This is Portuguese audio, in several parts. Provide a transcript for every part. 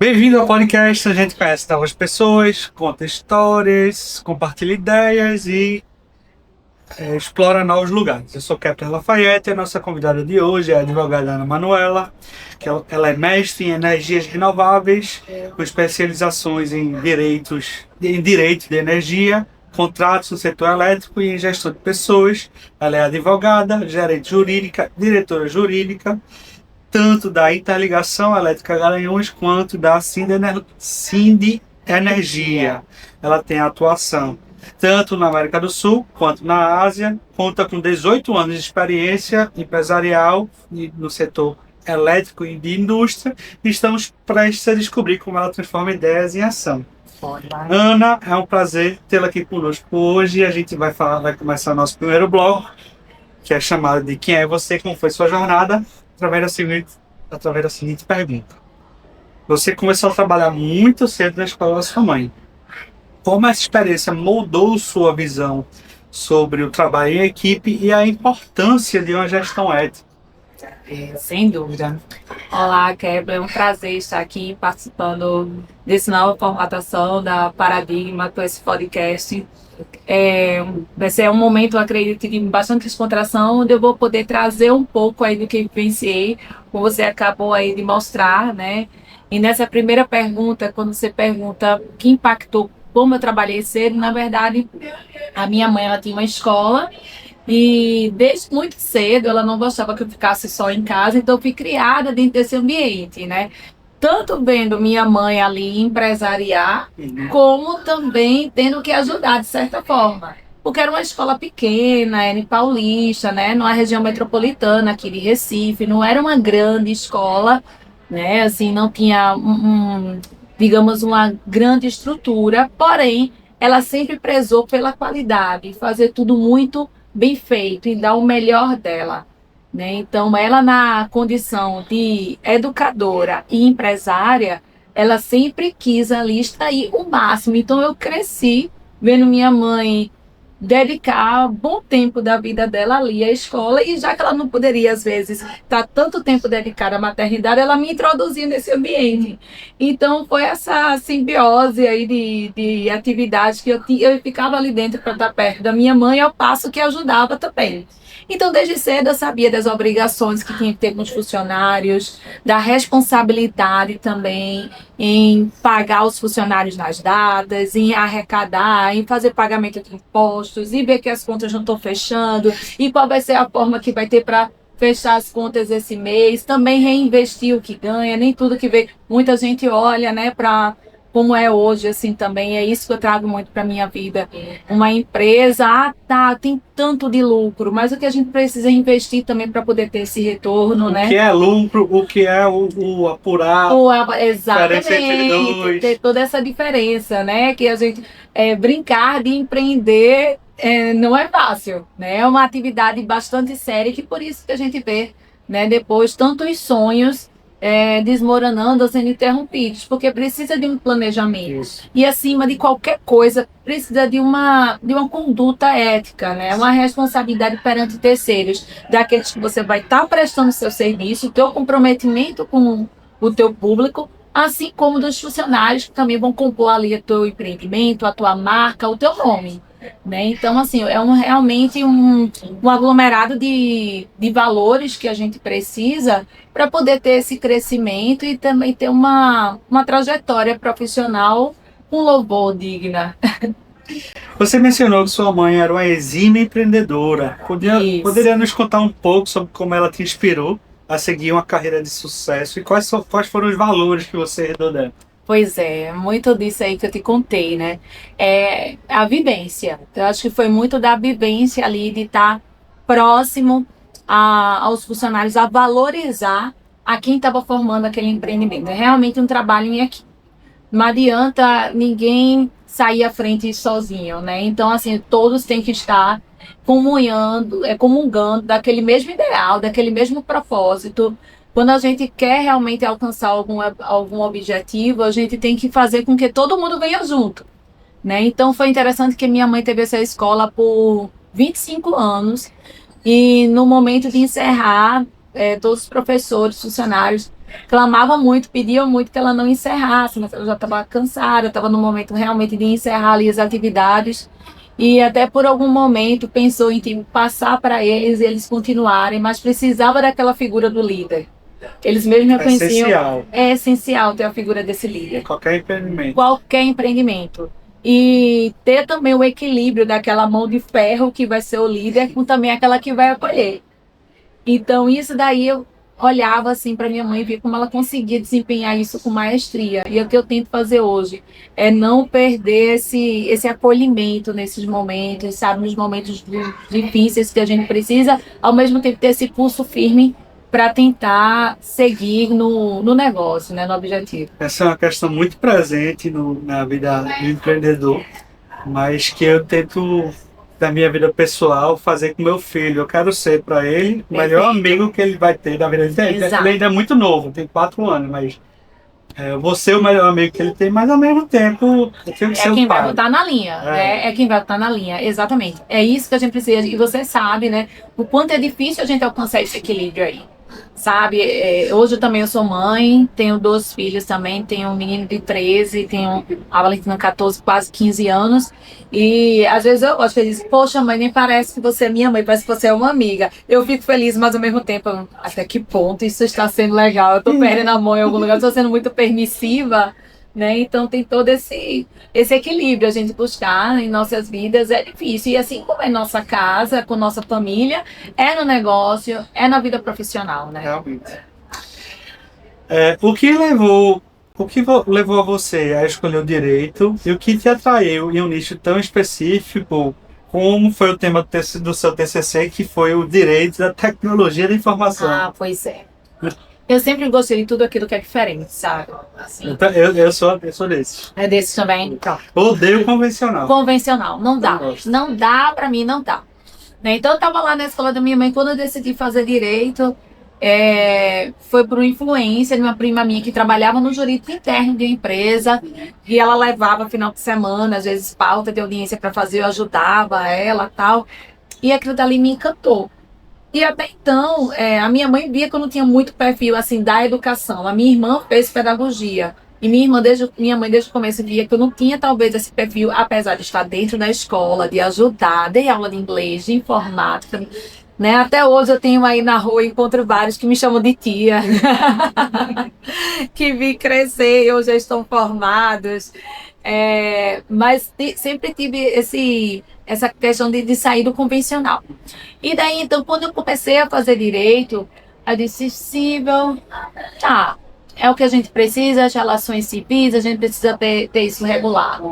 Bem-vindo ao podcast. A gente conhece novas pessoas, conta histórias, compartilha ideias e explora novos lugares. Eu sou Kepler Lafayette e a nossa convidada de hoje é a advogada Ana Manuela, que ela é mestre em energias renováveis, com especializações em direito de energia, contratos no setor elétrico e em gestão de pessoas. Ela é advogada, gerente jurídica, diretora jurídica, tanto da Interligação Elétrica Garanhuns quanto da Sind Energia. Ela tem atuação tanto na América do Sul quanto na Ásia, conta com 18 anos de experiência empresarial no setor elétrico e de indústria, e estamos prestes a descobrir como ela transforma ideias em ação. Ana, é um prazer tê-la aqui conosco hoje. A gente vai começar o nosso primeiro bloco, que é chamado de Quem é Você, Como Foi Sua Jornada, através da seguinte pergunta. Você começou a trabalhar muito cedo na escola da sua mãe. Como essa experiência moldou sua visão sobre o trabalho em equipe e a importância de uma gestão ética? Sem dúvida. Olá, Kepler, é um prazer estar aqui participando dessa nova formatação da Paradigma com esse podcast. Vai ser um momento, eu acredito, de bastante descontração, onde eu vou poder trazer um pouco aí do que vivenciei, como você acabou aí de mostrar, né? E nessa primeira pergunta, quando você pergunta o que impactou como eu trabalhei cedo, na verdade, a minha mãe, ela tinha uma escola e desde muito cedo ela não gostava que eu ficasse só em casa, então eu fui criada dentro desse ambiente, né? Tanto vendo minha mãe ali empresariar, como também tendo que ajudar de certa forma. Porque era uma escola pequena, era em Paulista, né? Numa região metropolitana aqui de Recife, não era uma grande escola, né? Assim, não tinha digamos, uma grande estrutura, porém, ela sempre prezou pela qualidade, fazer tudo muito bem feito e dar o melhor dela, né? Então, ela na condição de educadora e empresária, ela sempre quis ali extrair o máximo. Então, eu cresci vendo minha mãe dedicar bom tempo da vida dela ali à escola, e já que ela não poderia, às vezes, estar tanto tempo dedicada à maternidade, ela me introduziu nesse ambiente. Então, foi essa simbiose aí de atividades que eu ficava ali dentro para estar perto da minha mãe, ao passo que ajudava também. Então, desde cedo eu sabia das obrigações que tinha que ter com os funcionários, da responsabilidade também em pagar os funcionários nas datas, em arrecadar, em fazer pagamento de impostos, e ver que as contas não estão fechando, e qual vai ser a forma que vai ter para fechar as contas esse mês, também reinvestir o que ganha, nem tudo que vê. Muita gente olha, né, para como é hoje, assim, também, é isso que eu trago muito para a minha vida. Uma empresa, tem tanto de lucro, mas o que a gente precisa é investir também para poder ter esse retorno, né? O que é lucro, o que é o apurar, exatamente, ter toda essa diferença, né? Que a gente, brincar de empreender não é fácil, né? É uma atividade bastante séria, que por isso que a gente vê, né, depois tantos sonhos desmoronando ou sendo interrompidos, porque precisa de um planejamento. Isso. E acima de qualquer coisa, precisa de uma conduta ética, né? Uma responsabilidade perante terceiros, daqueles que você vai estar prestando seu serviço, o teu comprometimento com o teu público, assim como dos funcionários que também vão compor ali o teu empreendimento, a tua marca, o teu nome. Né? Então, assim, é realmente um aglomerado de valores que a gente precisa para poder ter esse crescimento e também ter uma trajetória profissional com louvor digna. Você mencionou que sua mãe era uma exímia empreendedora. Poderia nos contar um pouco sobre como ela te inspirou a seguir uma carreira de sucesso e quais foram os valores que você herdou dela? Pois é, muito disso aí que eu te contei, né? É a vivência. Eu acho que foi muito da vivência ali, de estar próximo aos funcionários, a valorizar a quem estava formando aquele empreendimento. É realmente um trabalho em equipe. Não adianta ninguém sair à frente sozinho, né? Então, assim, todos têm que estar comungando daquele mesmo ideal, daquele mesmo propósito. Quando a gente quer realmente alcançar algum objetivo, a gente tem que fazer com que todo mundo venha junto, né? Então, foi interessante que minha mãe teve essa escola por 25 anos, e no momento de encerrar, todos os professores, funcionários, clamavam muito, pediam muito que ela não encerrasse, mas ela já estava cansada, estava no momento realmente de encerrar ali as atividades. E até por algum momento pensou em tipo, passar para eles e eles continuarem, mas precisava daquela figura do líder. Eles mesmos reconheciam, essencial. é essencial ter a figura desse líder. Qualquer empreendimento. Qualquer empreendimento. E ter também o equilíbrio daquela mão de ferro que vai ser o líder com também aquela que vai acolher. Então isso daí eu olhava assim para minha mãe e via como ela conseguia desempenhar isso com maestria. E o que eu tento fazer hoje é não perder esse acolhimento nesses momentos, sabe? Nos momentos difíceis que a gente precisa, ao mesmo tempo ter esse pulso firme para tentar seguir no negócio, né, no objetivo. Essa é uma questão muito presente na vida do empreendedor, mas que eu tento, da minha vida pessoal, fazer com meu filho. Eu quero ser para ele o melhor amigo que ele vai ter na vida dele. Ele ainda é muito novo, tem 4 anos, mas eu vou ser o melhor amigo que ele tem, mas ao mesmo tempo eu tenho que ser o pai. É quem vai botar na linha, né? É quem vai botar na linha, exatamente. É isso que a gente precisa, e você sabe, né, o quanto é difícil a gente alcançar esse equilíbrio aí. Sabe, hoje também eu sou mãe, tenho 2 filhos também, tenho um menino de 13, tenho a Valentina 14, quase 15 anos, e às vezes eu gosto de dizer, poxa mãe, nem parece que você é minha mãe, parece que você é uma amiga. Eu fico feliz, mas ao mesmo tempo, até que ponto isso está sendo legal? Eu tô perdendo a mão em algum lugar, estou sendo muito permissiva, né? Então tem todo esse equilíbrio a gente buscar em nossas vidas, é difícil. E assim como é nossa casa, com nossa família, é no negócio, é na vida profissional, né? Realmente. O que levou a você a escolher o direito e o que te atraiu em um nicho tão específico como foi o tema do seu TCC, que foi o direito da tecnologia da informação? Ah, pois é. Eu sempre gostei de tudo aquilo que é diferente, sabe? Assim, Eu sou desse. é desse também. Pronto. Odeio convencional. Convencional, não dá. gosto. Não dá, pra mim não dá. Né? Então eu tava lá na escola da minha mãe, quando eu decidi fazer direito, foi por uma influência de uma prima minha que trabalhava no jurídico interno de uma empresa, e ela levava final de semana, às vezes pauta de audiência para fazer, eu ajudava ela e tal, e aquilo dali me encantou. E até então, a minha mãe via que eu não tinha muito perfil assim da educação. A minha irmã fez pedagogia. E minha mãe, desde o começo, via que eu não tinha talvez esse perfil, apesar de estar dentro da escola, de ajudar, dei aula de inglês, de informática. Né? Até hoje eu tenho aí na rua, encontro vários que me chamam de tia, que vi crescer e hoje já estão formados. Mas sempre tive essa questão de sair do convencional. E daí, então, quando eu comecei a fazer direito, eu disse, Sível, tá, é o que a gente precisa, as relações civis, a gente precisa ter isso regular.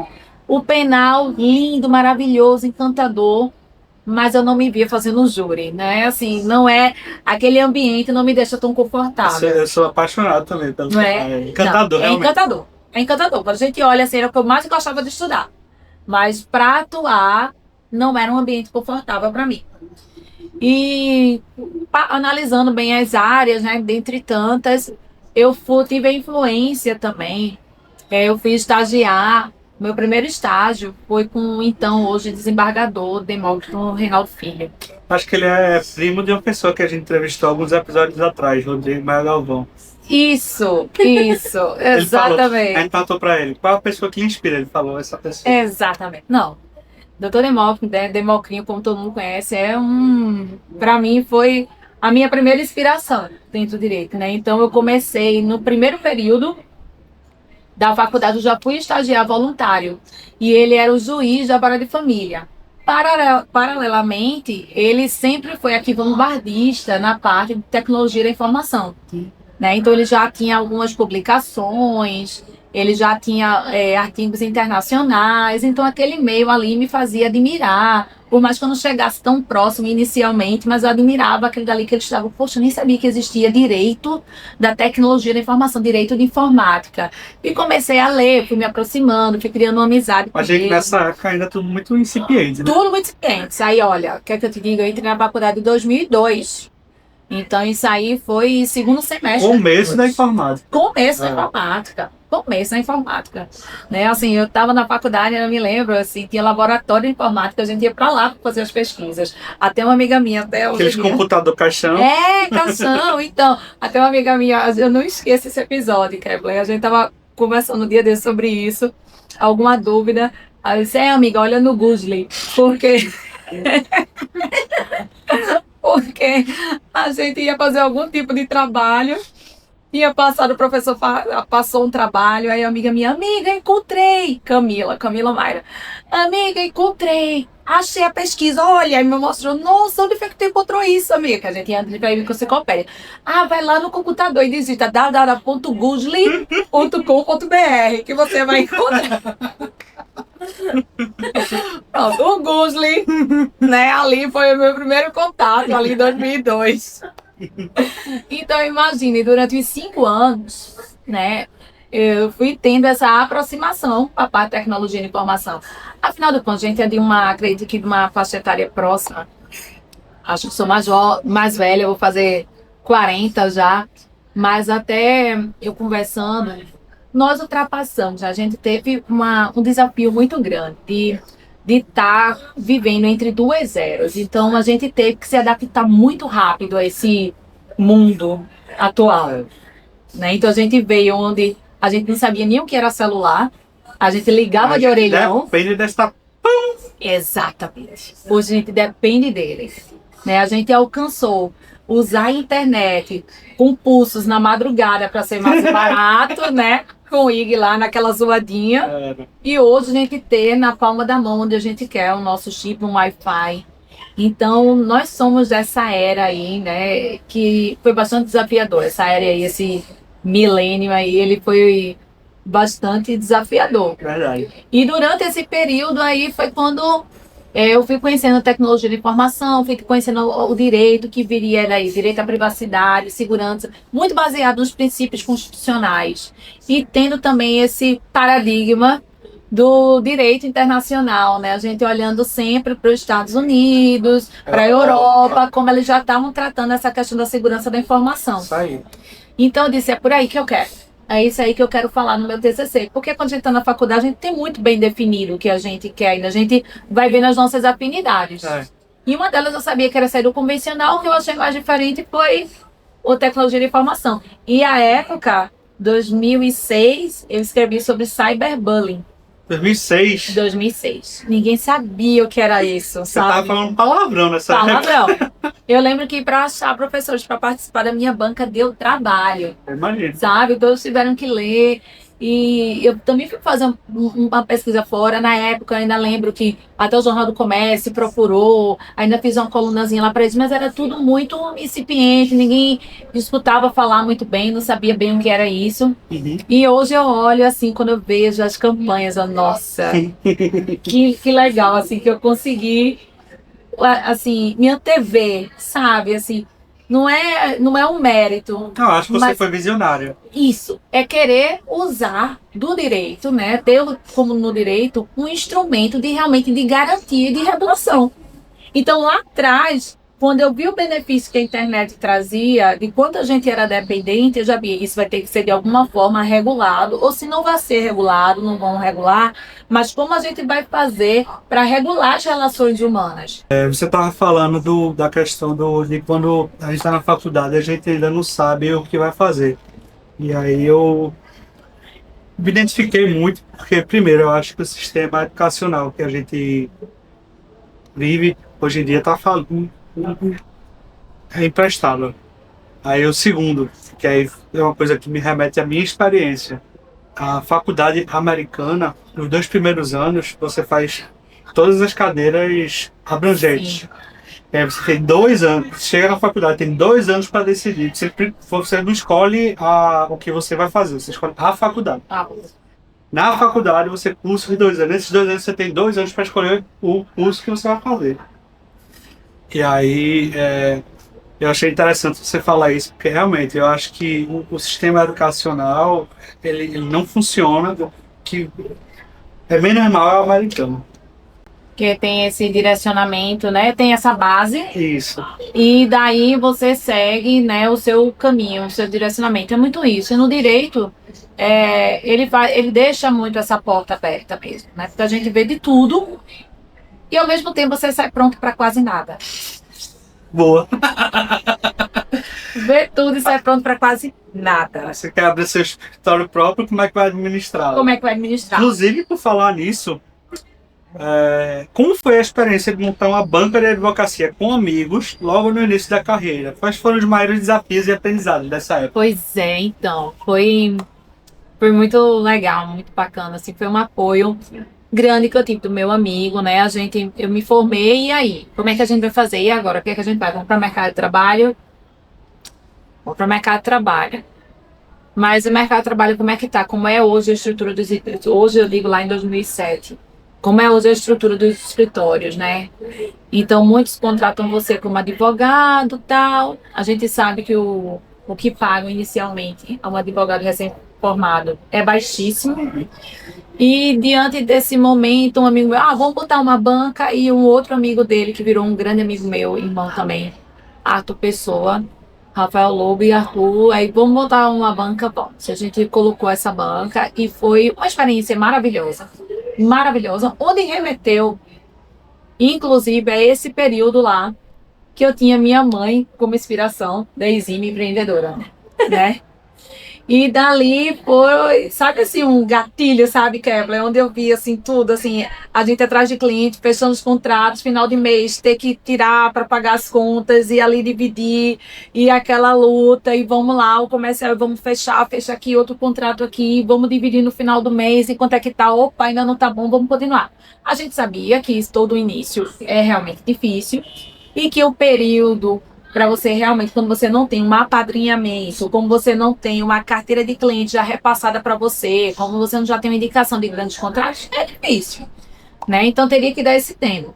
O penal, lindo, maravilhoso, encantador, mas eu não me via fazendo júri, né? Assim, não é aquele ambiente, não me deixa tão confortável. Eu sou apaixonado também pelo penal. É encantador, não, realmente. Encantador. É encantador. Quando a gente olha assim, era o que eu mais gostava de estudar. Mas para atuar, não era um ambiente confortável para mim. E analisando bem as áreas, né, dentre tantas, eu tive a influência também. Eu fui estagiar. Meu primeiro estágio foi com o então, hoje, desembargador Demócrito Reinaldo Filho. Acho que ele é primo de uma pessoa que a gente entrevistou alguns episódios atrás, Rodrigo Maia Galvão. Isso, exatamente. Falou, a gente perguntou pra ele, qual a pessoa que lhe inspira? Ele falou, essa pessoa. Exatamente. Não, doutor Demócrito, né, Democrinho, como todo mundo conhece, pra mim foi a minha primeira inspiração dentro do direito, né? Então eu comecei no primeiro período da faculdade, eu já fui estagiar voluntário, e ele era o juiz da vara de família. Paralelamente, ele sempre foi aqui vanguardista na parte de tecnologia da informação. Né? Então ele já tinha algumas publicações, ele já tinha artigos internacionais, então aquele meio ali me fazia admirar, por mais que eu não chegasse tão próximo inicialmente, mas eu admirava aquele dali que ele estava, poxa, eu nem sabia que existia direito da tecnologia da informação, direito de informática. E comecei a ler, fui me aproximando, fui criando uma amizade com A gente ele. nessa época ainda tudo muito incipiente, né? Tudo muito incipiente. Aí, olha, quer que eu te diga, eu entrei na faculdade em 2002. Então, isso aí foi segundo semestre. Começo da informática. Começo da informática. Começo da informática. Né? Assim, eu estava na faculdade, eu me lembro, assim, tinha laboratório de informática, a gente ia para lá para fazer as pesquisas. Até uma amiga minha, até hoje. Aqueles computador caixão. Caixão. Então, até uma amiga minha, eu não esqueço esse episódio, Kepler. A gente estava conversando um dia desse sobre isso. Alguma dúvida? Aí eu disse, amiga, olha no Google, porque porque a gente ia fazer algum tipo de trabalho, ia passar, o professor passou um trabalho, aí a amiga minha, amiga, encontrei, Camila Mayra, amiga, encontrei, achei a pesquisa, olha, aí me mostrou, nossa, onde foi que tu encontrou isso, amiga? Que a gente ia para ir com enciclopédia. Vai lá no computador e digita www.google.com.br que você vai encontrar. Pronto, o Google, né, ali foi o meu primeiro contato, ali em 2002. Então, imagine, durante os 5 anos, né, eu fui tendo essa aproximação com a parte de tecnologia de informação. Afinal de contas, a gente é acredito que de uma faixa etária próxima. Acho que sou mais velha, eu vou fazer 40 já, mas até eu conversando, nós ultrapassamos, a gente teve um desafio muito grande de estar vivendo entre 2 eras. Então, a gente teve que se adaptar muito rápido a esse mundo atual. Né? Então, a gente veio onde a gente não sabia nem o que era celular, a gente ligava de orelhão. Depende desta... Exatamente. Hoje a gente depende dele. Né? A gente alcançou usar a internet com pulsos na madrugada para ser mais barato, né? Com o IG lá naquela zoadinha. E hoje a gente ter na palma da mão onde a gente quer o nosso chip, um Wi-Fi. Então, nós somos dessa era aí, né? Que foi bastante desafiador. Essa era aí, esse milênio aí, ele foi bastante desafiador. Verdade. E durante esse período aí foi quando eu fui conhecendo a tecnologia de informação, fui conhecendo o direito que viria daí, direito à privacidade, segurança, muito baseado nos princípios constitucionais. E tendo também esse paradigma do direito internacional, né? A gente olhando sempre para os Estados Unidos, para a Europa, como eles já estavam tratando essa questão da segurança da informação. Isso aí. Então eu disse, é por aí que eu quero. É isso aí que eu quero falar no meu TCC. Porque quando a gente está na faculdade, a gente tem muito bem definido o que a gente quer. E a gente vai vendo as nossas afinidades. E uma delas eu sabia que era sair do convencional. O que eu achei mais diferente foi a tecnologia de informação. E a época, 2006, eu escrevi sobre cyberbullying. 2006? 2006. Ninguém sabia o que era isso, Você sabe? tava falando palavrão nessa época. Palavrão. Eu lembro que para achar professores para participar da minha banca deu trabalho. Imagina. Sabe? Todos tiveram que ler. E eu também fui fazer uma pesquisa fora. Na época, eu ainda lembro que até o Jornal do Comércio procurou. Ainda fiz uma colunazinha lá para eles. Mas era tudo muito incipiente. Ninguém disputava falar muito bem. Não sabia bem o que era isso. Uhum. E hoje eu olho, assim, quando eu vejo as campanhas. Nossa, que legal, assim, que eu consegui, assim, me antever, sabe? Assim, não é um mérito. Eu acho que você foi visionário. Isso, é querer usar do direito, né? Ter como no direito um instrumento de realmente de garantia e de regulação. Então lá atrás, quando eu vi o benefício que a internet trazia, de quanto a gente era dependente, eu já vi, isso vai ter que ser de alguma forma regulado, ou se não vai ser regulado, não vão regular, mas como a gente vai fazer para regular as relações humanas? Você estava falando da questão de quando a gente está na faculdade, a gente ainda não sabe o que vai fazer. E aí eu me identifiquei muito, porque primeiro eu acho que o sistema educacional que a gente vive hoje em dia está falando é imprestável. Aí o segundo, que aí é uma coisa que me remete à minha experiência. A faculdade americana, nos 2 primeiros anos, você faz todas as cadeiras abrangentes. Sim. Aí você tem 2 anos, chega na faculdade, tem 2 anos para decidir. Você não escolhe o que você vai fazer, você escolhe a faculdade. Na faculdade você cursa os 2 anos. Nesses 2 anos você tem 2 anos para escolher o curso que você vai fazer. E aí, eu achei interessante você falar isso, porque realmente eu acho que o sistema educacional, ele não funciona, que é bem normal, é o americano. que tem esse direcionamento, né? Tem essa base. Isso. E daí você segue, né, o seu caminho, o seu direcionamento. É muito isso. E no direito, ele deixa muito essa porta aberta mesmo, né? Porque a gente vê de tudo e ao mesmo tempo você sai pronto para quase nada. Boa. Vê tudo e sai pronto para quase nada. Você quer abrir seu escritório próprio, como é que vai administrar? Como é que vai administrar? Inclusive, por falar nisso, como foi a experiência de montar uma banca de advocacia com amigos logo no início da carreira? Quais foram os maiores desafios e aprendizados dessa época? Pois é, então, foi muito legal, muito bacana, assim, foi um apoio grande que eu tive do meu amigo, né? Eu me formei, e aí? Como é que a gente vai fazer? E agora? O que é que a gente vai? Vamos para o mercado de trabalho? Vamos para o mercado de trabalho. Mas o mercado de trabalho, como é que tá? Como é hoje a estrutura dos... Hoje eu digo lá em 2007. Como é hoje a estrutura dos escritórios, né? Então, muitos contratam você como advogado, tal. A gente sabe que o que pagam inicialmente a um advogado recém-formado é baixíssimo. E diante desse momento, um amigo meu, vamos botar uma banca, e um outro amigo dele, que virou um grande amigo meu, irmão também, Arthur Pessoa, Rafael Lobo e Arthur, aí vamos botar uma banca, bom, a gente colocou essa banca e foi uma experiência maravilhosa, maravilhosa, onde remeteu, inclusive, a esse período lá, que eu tinha minha mãe como inspiração da exímia empreendedora, né? E dali foi, sabe assim, um gatilho, sabe, Kevin? Onde eu vi, assim, tudo, assim, a gente atrás de cliente, fechando os contratos, final de mês, ter que tirar para pagar as contas e ali dividir, e aquela luta, e vamos lá, o comercial, vamos fechar, fecha aqui, outro contrato aqui, vamos dividir no final do mês, e quanto é que tá? Opa, ainda não tá bom, vamos continuar. A gente sabia que isso todo o início é realmente difícil, e que o período para você realmente, quando você não tem um apadrinhamento, como você não tem uma carteira de cliente já repassada para você, como você não já tem uma indicação de grandes contratos, é difícil, né? Então teria que dar esse tempo.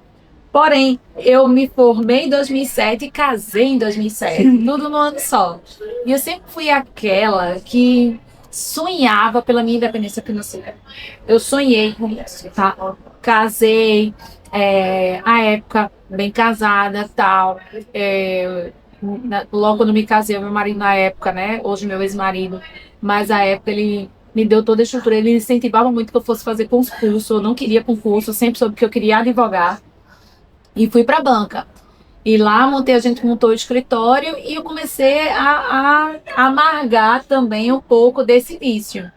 Porém, eu me formei em 2007 e casei em 2007, tudo no ano só. E eu sempre fui aquela que sonhava pela minha independência financeira. Eu sonhei com isso, tá? Casei, a época bem casada, tal. Logo quando me casei, meu marido na época, né? Hoje meu ex-marido, mas a época ele me deu toda a estrutura, ele incentivava muito que eu fosse fazer concurso, eu não queria concurso, eu sempre soube que eu queria advogar, e fui para a banca. E lá a gente montou o escritório e eu comecei a amargar também um pouco desse vício.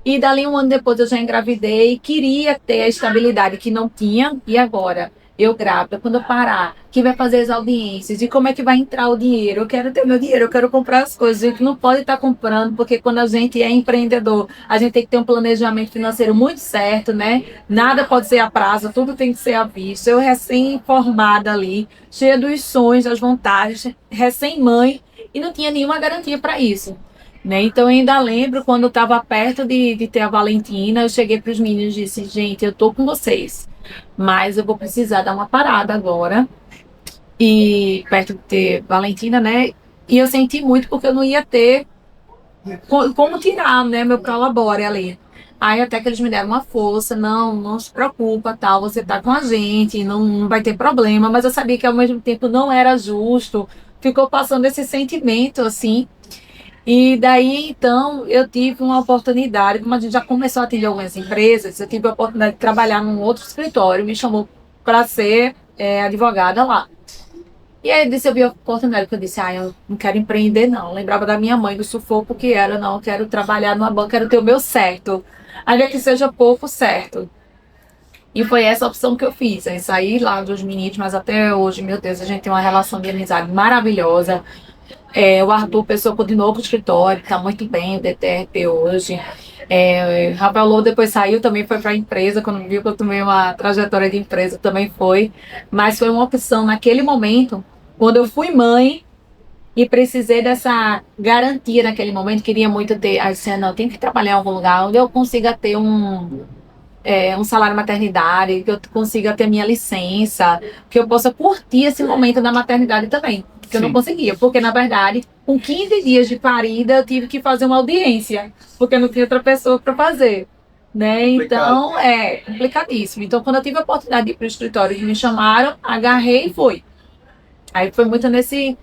E dali um ano depois eu já engravidei, queria ter a estabilidade que não tinha, e agora? Eu grávida, quando eu parar, quem vai fazer as audiências? E como é que vai entrar o dinheiro? Eu quero ter meu dinheiro, eu quero comprar as coisas. A gente não pode estar comprando, porque quando a gente é empreendedor, a gente tem que ter um planejamento financeiro muito certo, né? Nada pode ser a prazo, tudo tem que ser à vista. Eu recém-formada ali, cheia dos sonhos, das vontades, recém-mãe, e não tinha nenhuma garantia para isso. Né? Então, eu ainda lembro quando eu estava perto de ter a Valentina, eu cheguei para os meninos e disse: gente, eu tô com vocês, mas eu vou precisar dar uma parada agora. E perto de ter Valentina, né? E eu senti muito porque eu não ia ter como tirar, né, meu prolabore ali. Aí até que eles me deram uma força: não se preocupa, tal, você tá com a gente, não vai ter problema. Mas eu sabia que ao mesmo tempo não era justo. Ficou passando esse sentimento, assim. E daí, então, eu tive uma oportunidade, como a gente já começou a atender algumas empresas, eu tive a oportunidade de trabalhar num outro escritório, me chamou para ser advogada lá. E aí eu vi a oportunidade, que eu disse: eu não quero empreender, não. Eu lembrava da minha mãe, do sufoco que era: não, eu quero trabalhar numa banca, quero ter o meu certo, ainda que seja pouco certo. E foi essa opção que eu fiz. Aí saí lá dos meninos, mas até hoje, meu Deus, a gente tem uma relação de amizade maravilhosa. O Arthur Pessoa continuou com o escritório, está muito bem, o DTRP hoje. Rafael Lobo depois saiu, também foi para a empresa, quando viu que eu tomei uma trajetória de empresa, também foi. Mas foi uma opção naquele momento, quando eu fui mãe e precisei dessa garantia naquele momento, queria muito ter, aí disse: não, eu tenho que trabalhar em algum lugar onde eu consiga ter um salário maternidade, que eu consiga ter minha licença, que eu possa curtir esse momento da maternidade também. Que eu não conseguia, porque na verdade, com 15 dias de parida, eu tive que fazer uma audiência, porque não tinha outra pessoa para fazer. né? Então, é complicadíssimo. Então, quando eu tive a oportunidade de ir para o escritório que me chamaram, agarrei e fui. Aí foi muito nesse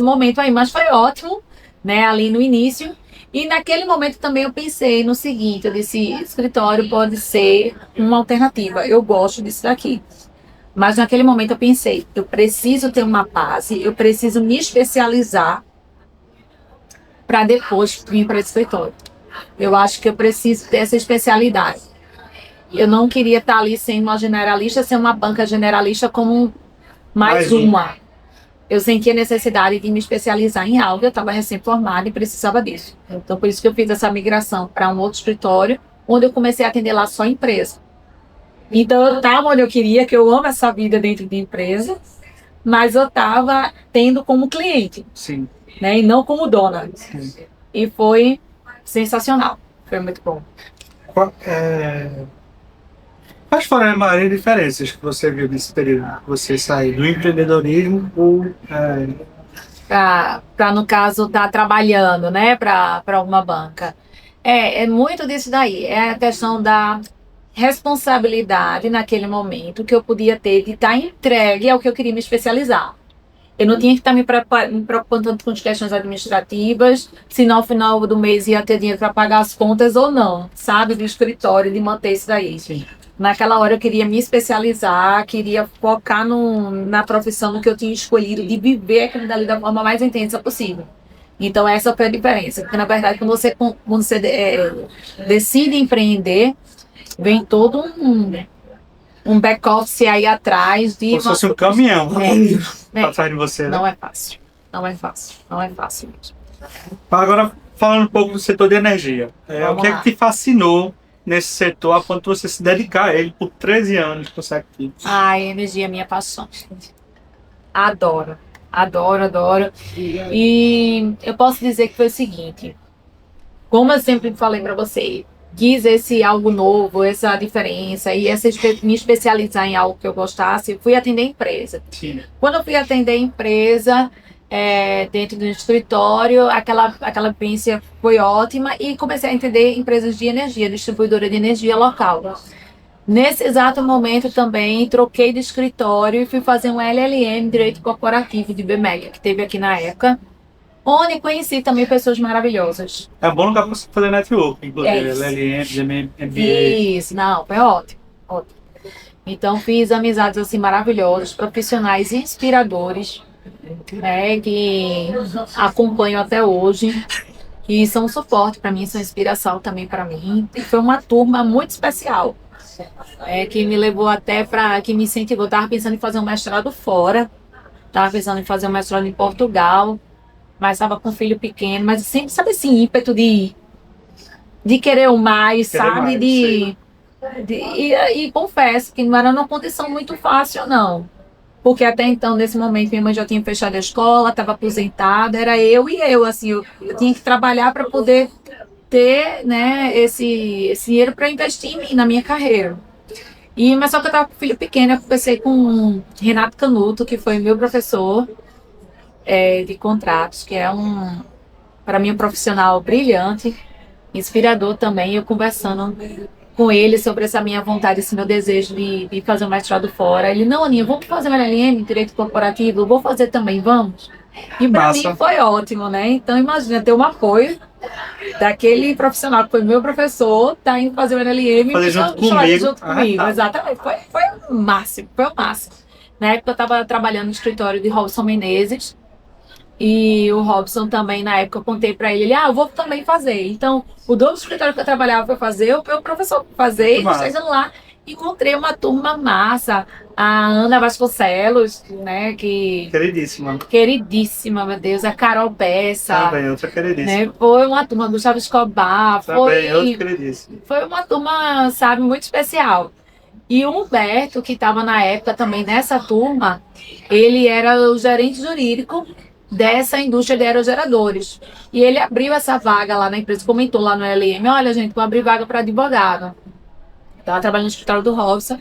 momento aí, mas foi ótimo, né? Ali no início. E naquele momento também eu pensei no seguinte, eu disse, escritório pode ser uma alternativa. Eu gosto disso daqui. Mas naquele momento eu pensei, eu preciso ter uma base, eu preciso me especializar para depois vir para o escritório. Eu acho que eu preciso ter essa especialidade. Eu não queria estar ali sendo uma generalista, ser uma banca generalista como mais uma. Eu senti a necessidade de me especializar em algo, eu estava recém-formada e precisava disso. Então, por isso que eu fiz essa migração para um outro escritório, onde eu comecei a atender lá só empresa. Então, eu estava onde eu queria, que eu amo essa vida dentro de empresa, mas eu estava tendo como cliente, Sim. né, e não como dona. Sim. E foi sensacional, foi muito bom. Quais foram as maiores diferenças que você viu nesse período? Você sair do empreendedorismo ou... Para no caso, estar trabalhando, né, para uma banca. É muito disso daí. É a questão da responsabilidade naquele momento que eu podia ter de estar entregue ao que eu queria me especializar. Eu não tinha que estar me preocupando tanto com as questões administrativas, se no final do mês ia ter dinheiro para pagar as contas ou não, sabe? Do escritório, de manter isso daí. Sim. Naquela hora eu queria me especializar, queria focar na profissão, no que eu tinha escolhido, de viver aquilo dali da forma mais intensa possível. Então essa foi a diferença, porque na verdade quando você decide empreender, vem todo um back-office aí atrás de... Como se fosse um caminhão atrás de você, né? Não é fácil, não é fácil, não é fácil mesmo. Agora, falando um pouco do setor de energia, o que é que te fascinou nesse setor a ponto de você se dedicar a ele por 13 anos consecutivos? A energia é minha paixão. Adoro, adoro, adoro. E eu posso dizer que foi o seguinte, como eu sempre falei para você, quis esse algo novo, essa diferença e me especializar em algo que eu gostasse, fui atender a empresa. Sim. Quando eu fui atender a empresa, dentro do escritório, aquela experiência foi ótima e comecei a entender empresas de energia, distribuidora de energia local. Nesse exato momento também troquei de escritório e fui fazer um LLM, Direito Corporativo de BMEG, que teve aqui na ECA, onde conheci também pessoas maravilhosas. É um bom lugar para você fazer network, inclusive, isso. LLM, MBA. Isso, não, foi ótimo, ótimo. Então fiz amizades assim maravilhosas, profissionais inspiradores, né, que acompanho até hoje, e são um suporte para mim, são inspiração também para mim. E foi uma turma muito especial, que me levou até que me incentivou. Estava pensando em fazer um mestrado fora, estava pensando em fazer um mestrado em Portugal, mas estava com um filho pequeno, mas sempre, sabe assim, ímpeto de querer o mais, sabe? E confesso que não era uma condição muito fácil, não. Porque até então, nesse momento, minha mãe já tinha fechado a escola, estava aposentada, era eu e eu, assim, eu tinha que trabalhar para poder ter, né, esse dinheiro para investir em mim, na minha carreira. Mas só que eu estava com filho pequeno, eu comecei com Renato Canuto, que foi meu professor de contratos, que é para mim, um profissional brilhante, inspirador também, eu conversando com ele sobre essa minha vontade, esse meu desejo de fazer um mestrado fora. Ele, não, Aninha, vamos fazer um LLM, Direito Corporativo, vou fazer também, vamos? E para mim foi ótimo, né? Então imagina ter um apoio daquele profissional que foi meu professor, tá indo fazer o LLM fazer junto comigo. Tá. Exatamente, foi o máximo, foi o máximo. Na época eu estava trabalhando no escritório de Robson Menezes, e o Robson também, na época, eu contei para ele, eu vou também fazer. Então, o dono do escritório que eu trabalhava foi fazer, o meu professor foi fazer, e chegando lá, encontrei uma turma massa, a Ana Vasconcelos, né, que... Queridíssima. Queridíssima, meu Deus, a Carol Bessa. Também, outra queridíssima. Né, foi uma turma, Gustavo Escobar, também, outra queridíssima. Foi uma turma, sabe, muito especial. E o Humberto, que estava na época também nessa turma, ele era o gerente jurídico dessa indústria de aerogeradores. E ele abriu essa vaga lá na empresa, comentou lá no LM, olha gente, vou abrir vaga para advogado. Estava trabalhando no escritório do Robson.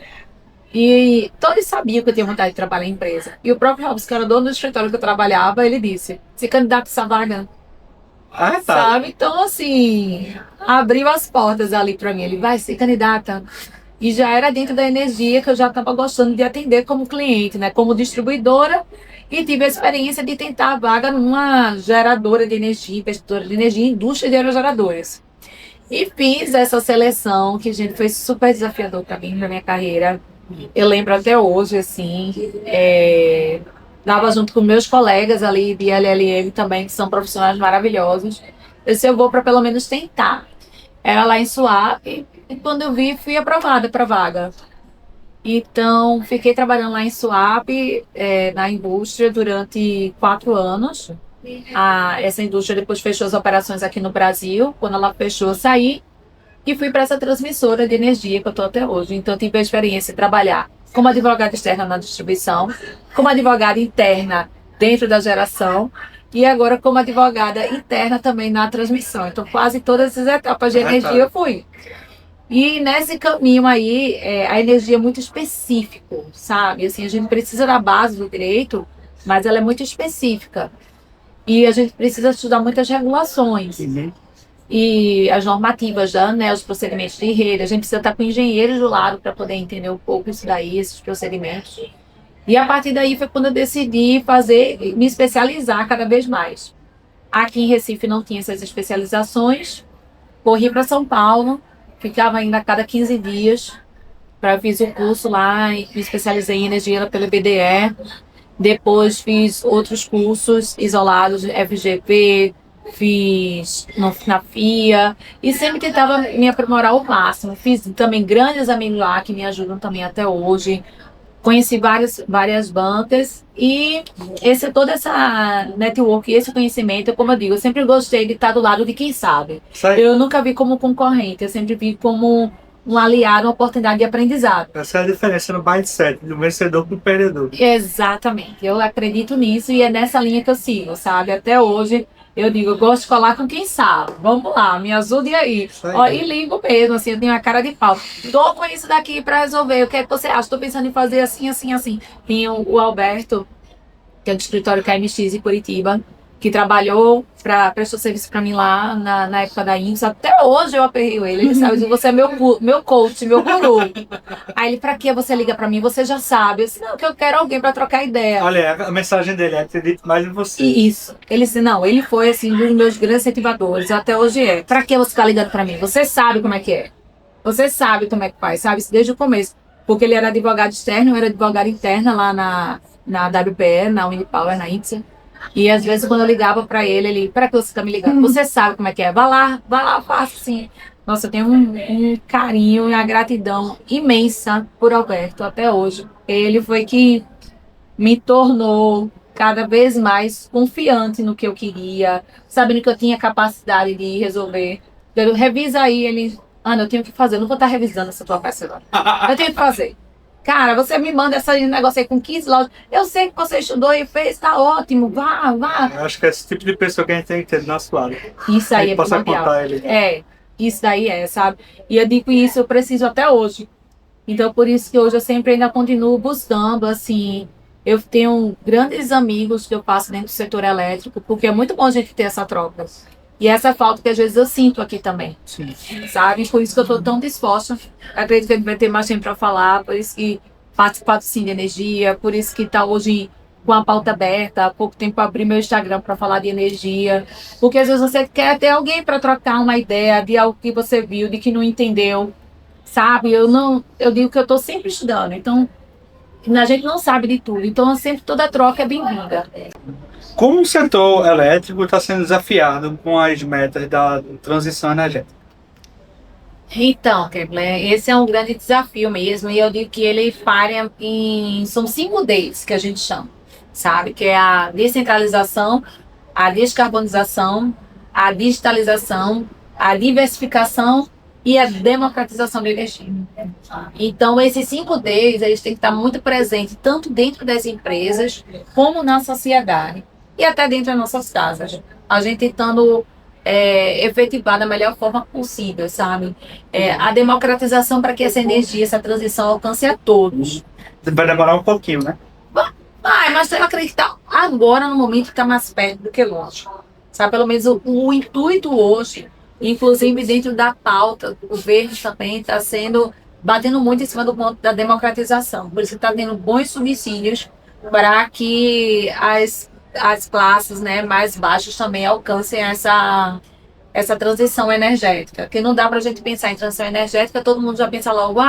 E todos sabiam que eu tinha vontade de trabalhar em empresa. E o próprio Robson, que era dono do escritório que eu trabalhava, ele disse, se candidata a essa vaga. Ah, tá. Sabe? Então, assim, abriu as portas ali para mim. Ele vai ser candidata. E já era dentro da energia que eu já estava gostando de atender como cliente, né? Como distribuidora. E tive a experiência de tentar a vaga numa geradora de energia, investidora de energia, indústria de aerogeradoras. E fiz essa seleção, que, gente, foi super desafiador para mim, na minha carreira. Eu lembro até hoje, assim, dava junto com meus colegas ali de LLM também, que são profissionais maravilhosos. Eu disse, eu vou para pelo menos tentar. Era lá em Suape, e quando eu vi, fui aprovada para a vaga. Então, fiquei trabalhando lá em Suape, na indústria, durante 4 anos. Essa indústria depois fechou as operações aqui no Brasil. Quando ela fechou, eu saí e fui para essa transmissora de energia que eu estou até hoje. Então, tive a experiência de trabalhar como advogada externa na distribuição, como advogada interna dentro da geração e agora como advogada interna também na transmissão. Então, quase todas as etapas de energia eu fui. E nesse caminho aí, a energia é muito específico, sabe? Assim, a gente precisa da base do direito, mas ela é muito específica. E a gente precisa estudar muitas regulações. Uhum. E as normativas da ANEEL, os procedimentos de rede, a gente precisa estar com engenheiros do lado para poder entender um pouco isso daí, esses procedimentos. E a partir daí foi quando eu decidi me especializar cada vez mais. Aqui em Recife não tinha essas especializações, corri para São Paulo, ficava ainda a cada 15 dias, fiz o curso lá e me especializei em energia pela BDE. Depois fiz outros cursos isolados, FGV, fiz na FIA e sempre tentava me aprimorar ao máximo. Fiz também grandes amigos lá que me ajudam também até hoje. Conheci várias bancas e toda essa network, esse conhecimento, como eu digo, eu sempre gostei de estar do lado de quem sabe. Eu nunca vi como concorrente, eu sempre vi como um aliado, uma oportunidade de aprendizado. Essa é a diferença no mindset, do vencedor para o perdedor. Exatamente, eu acredito nisso e é nessa linha que eu sigo, sabe? Até hoje eu digo, eu gosto de falar com quem sabe. Vamos lá, me ajude aí. Ó, e ligo mesmo, assim, eu tenho a cara de pau. Tô com isso daqui para resolver, o que é que você acha? Tô pensando em fazer assim, assim, assim. Tem o Alberto, que é do escritório KMX em Curitiba, que prestou serviço para mim lá na época da INSS. Até hoje eu aperreio ele. Ele sabe, você é meu coach, meu guru. Aí ele, pra que você liga para mim? Você já sabe. Eu disse, não, que eu quero alguém para trocar ideia. Olha, a mensagem dele é: acredito mais em você. Isso. Ele disse, não, ele foi assim, um dos meus grandes incentivadores, até hoje é. Pra que você tá ligando para mim? Você sabe como é que é. Você sabe como é que faz, sabe? Desde o começo. Porque ele era advogado externo, eu era advogada interna lá na WPE, na Unipower, na INSS. E às vezes quando eu ligava para ele, para que você tá me ligando? Você sabe como é que é? Vai lá, faça assim. Nossa, eu tenho um carinho e uma gratidão imensa por Alberto até hoje. Ele foi que me tornou cada vez mais confiante no que eu queria, sabendo que eu tinha capacidade de resolver. Eu revisa aí, ele, Ana, eu tenho que fazer, eu não vou estar revisando essa tua peça agora. Eu tenho que fazer. Cara, você me manda esse negócio aí com 15 lojas. Eu sei que você estudou e fez, tá ótimo, vá. Eu acho que é esse tipo de pessoa que a gente tem que ter do nosso lado. Isso aí é primordial. Isso daí sabe? E eu digo isso, eu preciso até hoje. Então, por isso que hoje eu sempre ainda continuo buscando, assim. Eu tenho grandes amigos que eu faço dentro do setor elétrico, porque é muito bom a gente ter essa troca. E essa falta que às vezes eu sinto aqui também. Sim. Sabe? Por isso que eu estou tão disposta. Acredito que a gente vai ter mais tempo para falar, por isso que participar do Sim de Energia, por isso que está hoje com a pauta aberta. Há pouco tempo eu abri meu Instagram para falar de energia. Porque às vezes você quer ter alguém para trocar uma ideia de algo que você viu, de que não entendeu. Sabe? Eu digo que eu estou sempre estudando. Então, a gente não sabe de tudo. Então, sempre toda troca é bem-vinda. Como o setor elétrico está sendo desafiado com as metas da transição energética? Então, Kepler, esse é um grande desafio mesmo, e eu digo que ele falha são 5 Ds que a gente chama, sabe? Que é a descentralização, a descarbonização, a digitalização, a diversificação e a democratização da energia. Então, esses 5 Ds, eles têm que estar muito presentes, tanto dentro das empresas, como na sociedade, e até dentro das nossas casas. A gente tentando efetivar da melhor forma possível, sabe? A democratização para que essa energia, essa transição alcance a todos. Vai demorar um pouquinho, né? Vai, mas eu acredito que agora, no momento, está mais perto do que longe. Sabe, pelo menos o intuito hoje, inclusive dentro da pauta, o governo também está batendo muito em cima do ponto da democratização. Por isso está tendo bons subsídios para que as classes, né, mais baixas também alcancem essa transição energética. Que não dá para a gente pensar em transição energética, todo mundo já pensa logo,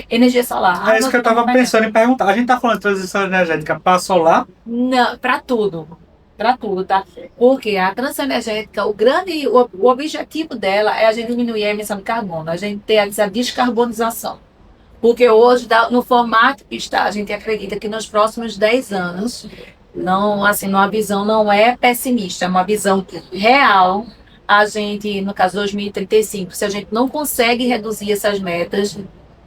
energia solar. É isso que eu estava pensando em perguntar. A gente está falando de transição energética para solar? Não, para tudo, tá? Porque a transição energética, o objetivo dela é a gente diminuir a emissão de carbono, a gente ter essa descarbonização. Porque hoje, no formato que está, a gente acredita que nos próximos 10 anos, não, assim, uma visão não é pessimista, é uma visão real. A gente, no caso 2035, se a gente não consegue reduzir essas metas,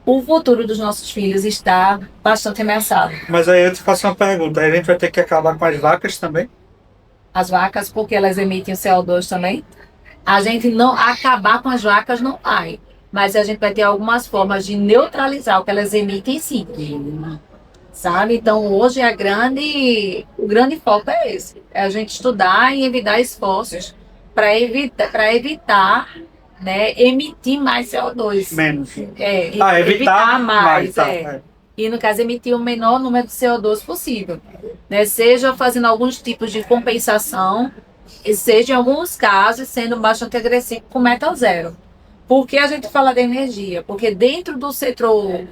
o futuro dos nossos filhos está bastante ameaçado. Mas aí eu te faço uma pergunta, a gente vai ter que acabar com as vacas também? As vacas, porque elas emitem o CO2 também. A gente não acabar com as vacas não vai, mas a gente vai ter algumas formas de neutralizar o que elas emitem, sim. Sabe? Então, hoje o grande foco é esse, é a gente estudar e evitar esforços para evitar, né, emitir mais CO2. Menos. Evitar mais. Tá. E, no caso, emitir o menor número de CO2 possível. Né? Seja fazendo alguns tipos de compensação, e seja, em alguns casos, sendo bastante agressivo com metal zero. Por que a gente fala de energia? Porque dentro do setor,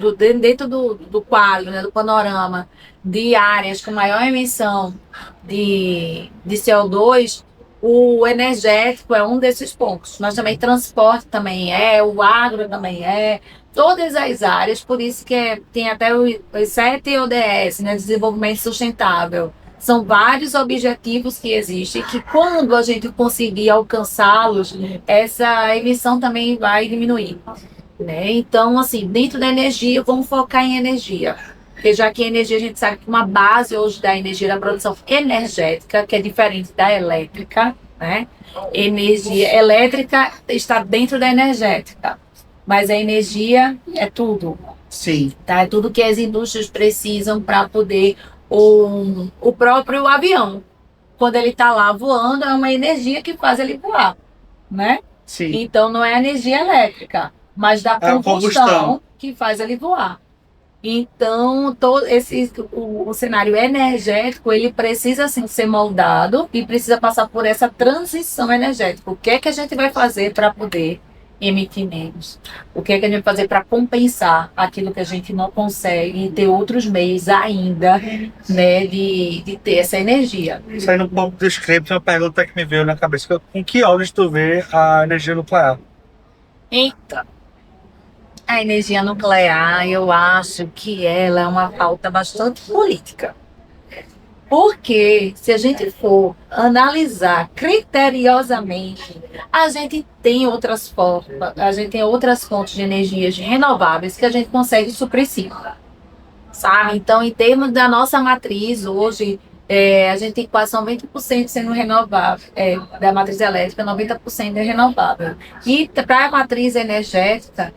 dentro do quadro, né, do panorama de áreas com maior emissão de CO2, o energético é um desses pontos. Mas também transporte também o agro também todas as áreas, por isso que tem até os 7 ODS, né, desenvolvimento sustentável. São vários objetivos que existem, que quando a gente conseguir alcançá-los, essa emissão também vai diminuir. Né? Então, assim, dentro da energia, vamos focar em energia. Porque já que a energia, a gente sabe que uma base hoje da energia, da produção energética, que é diferente da elétrica, né? Energia elétrica está dentro da energética, mas a energia é tudo. Sim. Tá? É tudo que as indústrias precisam para poder... O próprio avião, quando ele está lá voando, é uma energia que faz ele voar, né? Sim. Então não é energia elétrica, mas da combustão que faz ele voar. Então o cenário energético, ele precisa assim, ser moldado e precisa passar por essa transição energética. O que é que a gente vai fazer para poder emitir menos? O que é que a gente vai fazer para compensar aquilo que a gente não consegue e ter outros meios ainda, né, de ter essa energia? Saindo um pouco do script, uma pergunta que me veio na cabeça. Com que olhos tu vê a energia nuclear? Eita! A energia nuclear, eu acho que ela é uma pauta bastante política. Porque, se a gente for analisar criteriosamente, a gente tem outras formas, a gente tem outras fontes de energias renováveis que a gente consegue suprir, sim. Sabe? Então, em termos da nossa matriz, hoje, a gente tem quase 90% sendo renovável, da matriz elétrica, 90% é renovável. E para a matriz energética,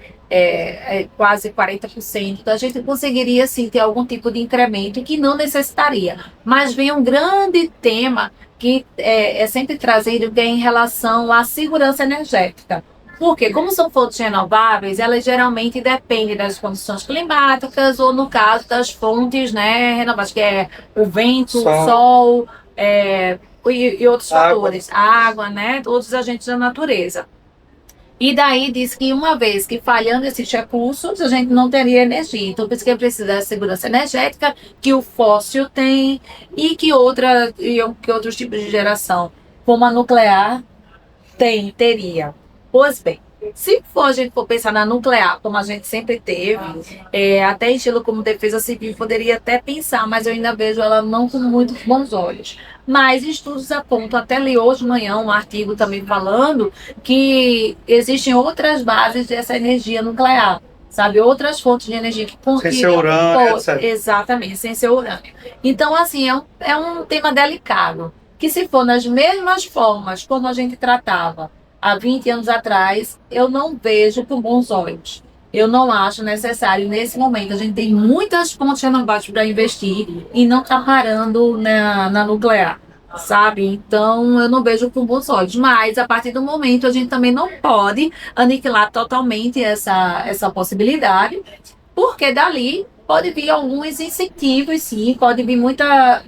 quase 40%, então a gente conseguiria sim ter algum tipo de incremento que não necessitaria. Mas vem um grande tema que é sempre trazido, que é em relação à segurança energética. Porque, como são fontes renováveis, elas geralmente dependem das condições climáticas ou, no caso, das fontes, né, renováveis, que é o vento, o sol e outros fatores, água, né, todos os agentes da natureza. E daí diz que uma vez que falhando esses recursos, a gente não teria energia. Então, por isso que precisa da segurança energética, que o fóssil tem e que outros tipos de geração, como a nuclear, teria. Pois bem, se a gente for pensar na nuclear, como a gente sempre teve, até estilo como defesa civil poderia até pensar, mas eu ainda vejo ela não com muitos bons olhos. Mas estudos apontam, até li hoje de manhã um artigo também falando que existem outras bases dessa energia nuclear, sabe? Outras fontes de energia que sem ser urânio, etc. Exatamente, sem ser urânio. Então, assim, é um tema delicado, que se for nas mesmas formas como a gente tratava há 20 anos atrás, eu não vejo com bons olhos. Eu não acho necessário, nesse momento, a gente tem muitas fontes renováveis para investir e não está parando na nuclear. sabe? Então, eu não vejo com bons olhos. Mas, a partir do momento, a gente também não pode aniquilar totalmente essa possibilidade, porque dali pode vir alguns incentivos, sim, pode vir muita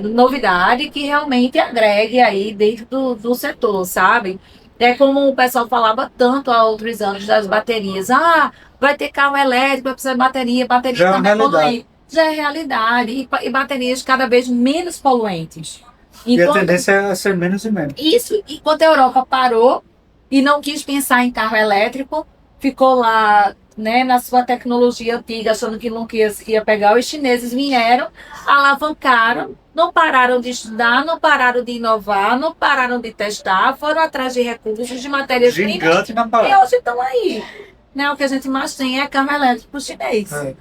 novidade que realmente agregue aí dentro do setor, sabe? É como o pessoal falava tanto há outros anos das baterias. Ah, vai ter carro elétrico, vai precisar de bateria, bateria Já é uma também é realidade. poluente. Já é realidade. E baterias cada vez menos poluentes. E a Enquanto tendência é ser menos e menos. isso, enquanto a Europa parou e não quis pensar em carro elétrico, ficou lá, né, na sua tecnologia antiga, achando que não ia pegar, os chineses vieram, alavancaram, não pararam de estudar, não pararam de inovar, não pararam de testar, foram atrás de recursos, de matérias-primas, Gigante na e parada. hoje estão aí. Né, o que a gente mais tem é carro elétrico chinês. É.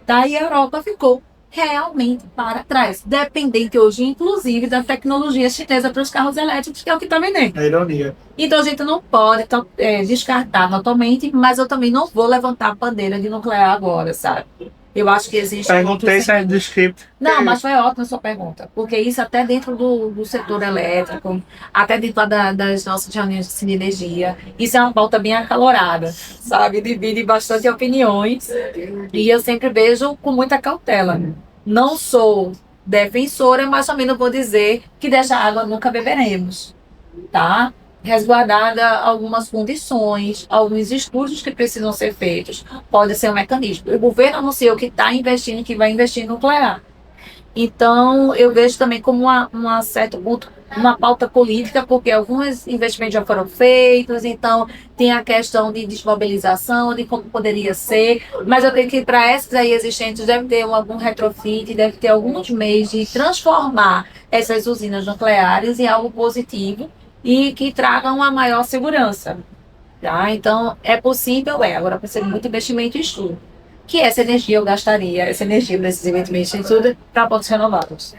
Daí a Europa ficou realmente para trás, dependente hoje, inclusive, da tecnologia chinesa para os carros elétricos, que é o que está vendendo. É ironia. Então a gente não pode descartar totalmente, mas eu também não vou levantar a bandeira de nuclear agora, sabe? Eu acho que existe. Perguntei se é do script. Não, mas foi ótima a sua pergunta, porque isso até dentro do setor elétrico, até dentro lá das nossas reuniões de energia, isso é uma pauta bem acalorada, sabe? Divide bastante opiniões e eu sempre vejo com muita cautela. Não sou defensora, mas também não vou dizer que dessa água nunca beberemos, tá? Resguardada algumas condições, alguns estudos que precisam ser feitos, pode ser um mecanismo. O governo anunciou que está investindo, que vai investir em nuclear. Então, eu vejo também como uma certa ponto, uma pauta política, porque alguns investimentos já foram feitos, então tem a questão de desmobilização, de como poderia ser, mas eu creio que para essas aí existentes deve ter algum retrofit, deve ter alguns meios de transformar essas usinas nucleares em algo positivo e que tragam uma maior segurança. Tá? Então, é possível, agora precisa de muito investimento e estudo. Que essa energia eu gastaria, essa energia desses investimentos em tudo para pontos renováveis.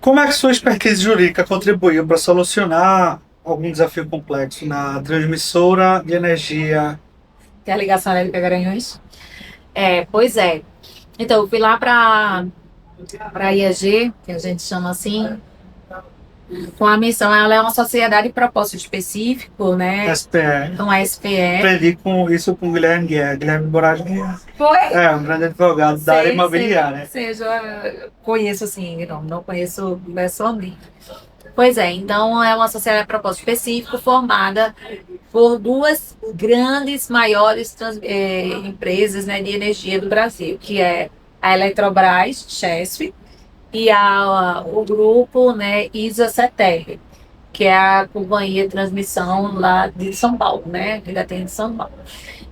Como é que sua expertise jurídica contribuiu para solucionar algum desafio complexo na transmissora de energia? Tem a ligação elétrica Garanhuns? Pois é. Então, eu fui lá para a IEG, que a gente chama assim, com a missão, ela é uma sociedade de propósito específico, né? SPE. Então, a SPE. Aprendi com isso com o Guilherme Guerra. Guilherme Borage Foi? é um grande advogado da área imobiliária. Seja, conheço assim, não conheço pessoalmente. Pois é, então é uma sociedade de propósito específico formada por duas grandes, maiores empresas, né, de energia do Brasil, que é a Eletrobras, Chesf, e o grupo, né, ISA-CETER, que é a companhia de transmissão lá de São Paulo, né, que ainda tem de São Paulo.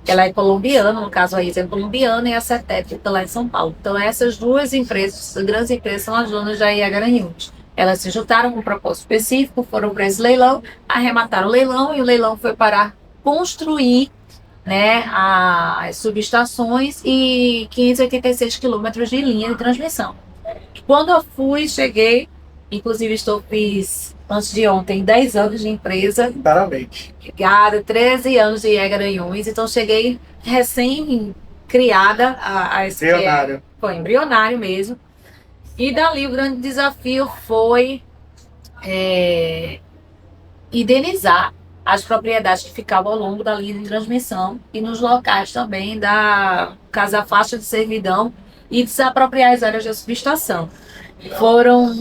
Ela é colombiana, no caso a ISA é colombiana e a CETER fica lá em São Paulo. Então essas duas empresas, grandes empresas, são as donas da IE Garanhuns. Elas se juntaram com um propósito específico, foram para esse leilão, arremataram o leilão e o leilão foi para construir, né, as subestações e 586 quilômetros de linha de transmissão. Quando eu cheguei, inclusive fiz, antes de ontem, 10 anos de empresa. Parabéns. Obrigada, 13 anos de IE Garanhuns, então cheguei recém-criada a SPE. Embrionário. Foi embrionário mesmo. E dali o grande desafio foi indenizar as propriedades que ficavam ao longo da linha de transmissão e nos locais também da casa faixa de servidão e desapropriar as áreas de subestação. Foram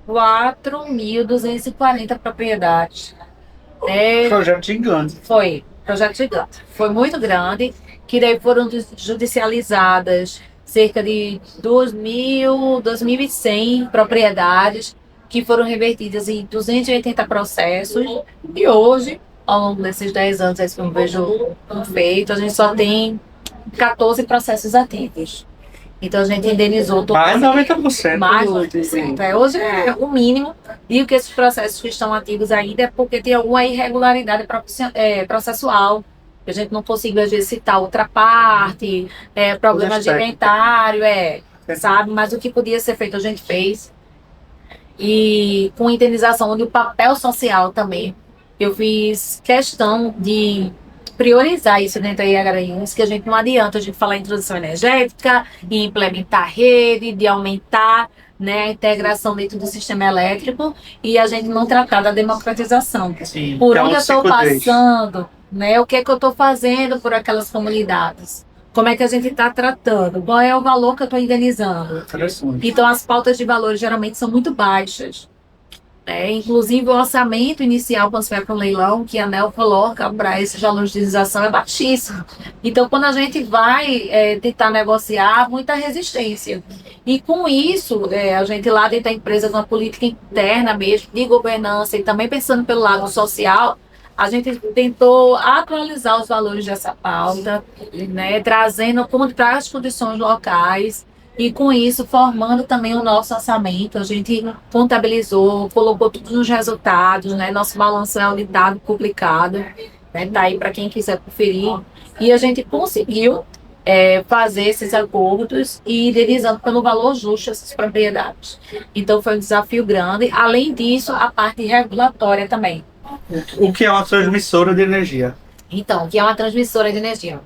4.240 propriedades. Projeto gigante. Foi, projeto gigante. Foi muito grande, que daí foram judicializadas cerca de 2.100 propriedades que foram revertidas em 280 processos. E hoje, ao longo desses 10 anos, esse que eu vejo feito, a gente só tem 14 processos ativos. Então a gente indenizou todo Mais de 90%. mais de 90%. Hoje é o mínimo. E que esses processos que estão ativos ainda é porque tem alguma irregularidade processual. A gente não conseguiu, às vezes, citar outra parte, problema de inventário, sabe? Mas o que podia ser feito, a gente fez. E com indenização, onde o papel social também. Eu fiz questão de priorizar isso dentro da IA Garanhuns, que a gente não adianta a gente falar em transição energética, em implementar rede, de aumentar, né, a integração dentro do sistema elétrico e a gente não tratar da democratização. Sim, Por que é onde um eu estou 5D. passando, né, o que é que eu estou fazendo por aquelas comunidades? Como é que a gente está tratando? Qual é o valor que eu estou indenizando? Interessante. Então, as pautas de valores geralmente são muito baixas. Inclusive, o orçamento inicial, quando você vai para o leilão, que a ANEEL coloca para esses valores de indenização, é baixíssimo. Então, quando a gente vai tentar negociar, há muita resistência. E com isso, a gente lá dentro da empresa, com uma política interna mesmo, de governança e também pensando pelo lado social, a gente tentou atualizar os valores dessa pauta, né, trazendo para as condições locais. E com isso, formando também o nosso orçamento, a gente contabilizou, colocou todos os resultados, né? Nosso balanço é auditado, publicado, né? Tá aí para quem quiser conferir. E a gente conseguiu fazer esses acordos e indenizando pelo valor justo essas propriedades. Então foi um desafio grande. Além disso, a parte regulatória também. O que é uma transmissora de energia? Então, que é uma transmissora de energia.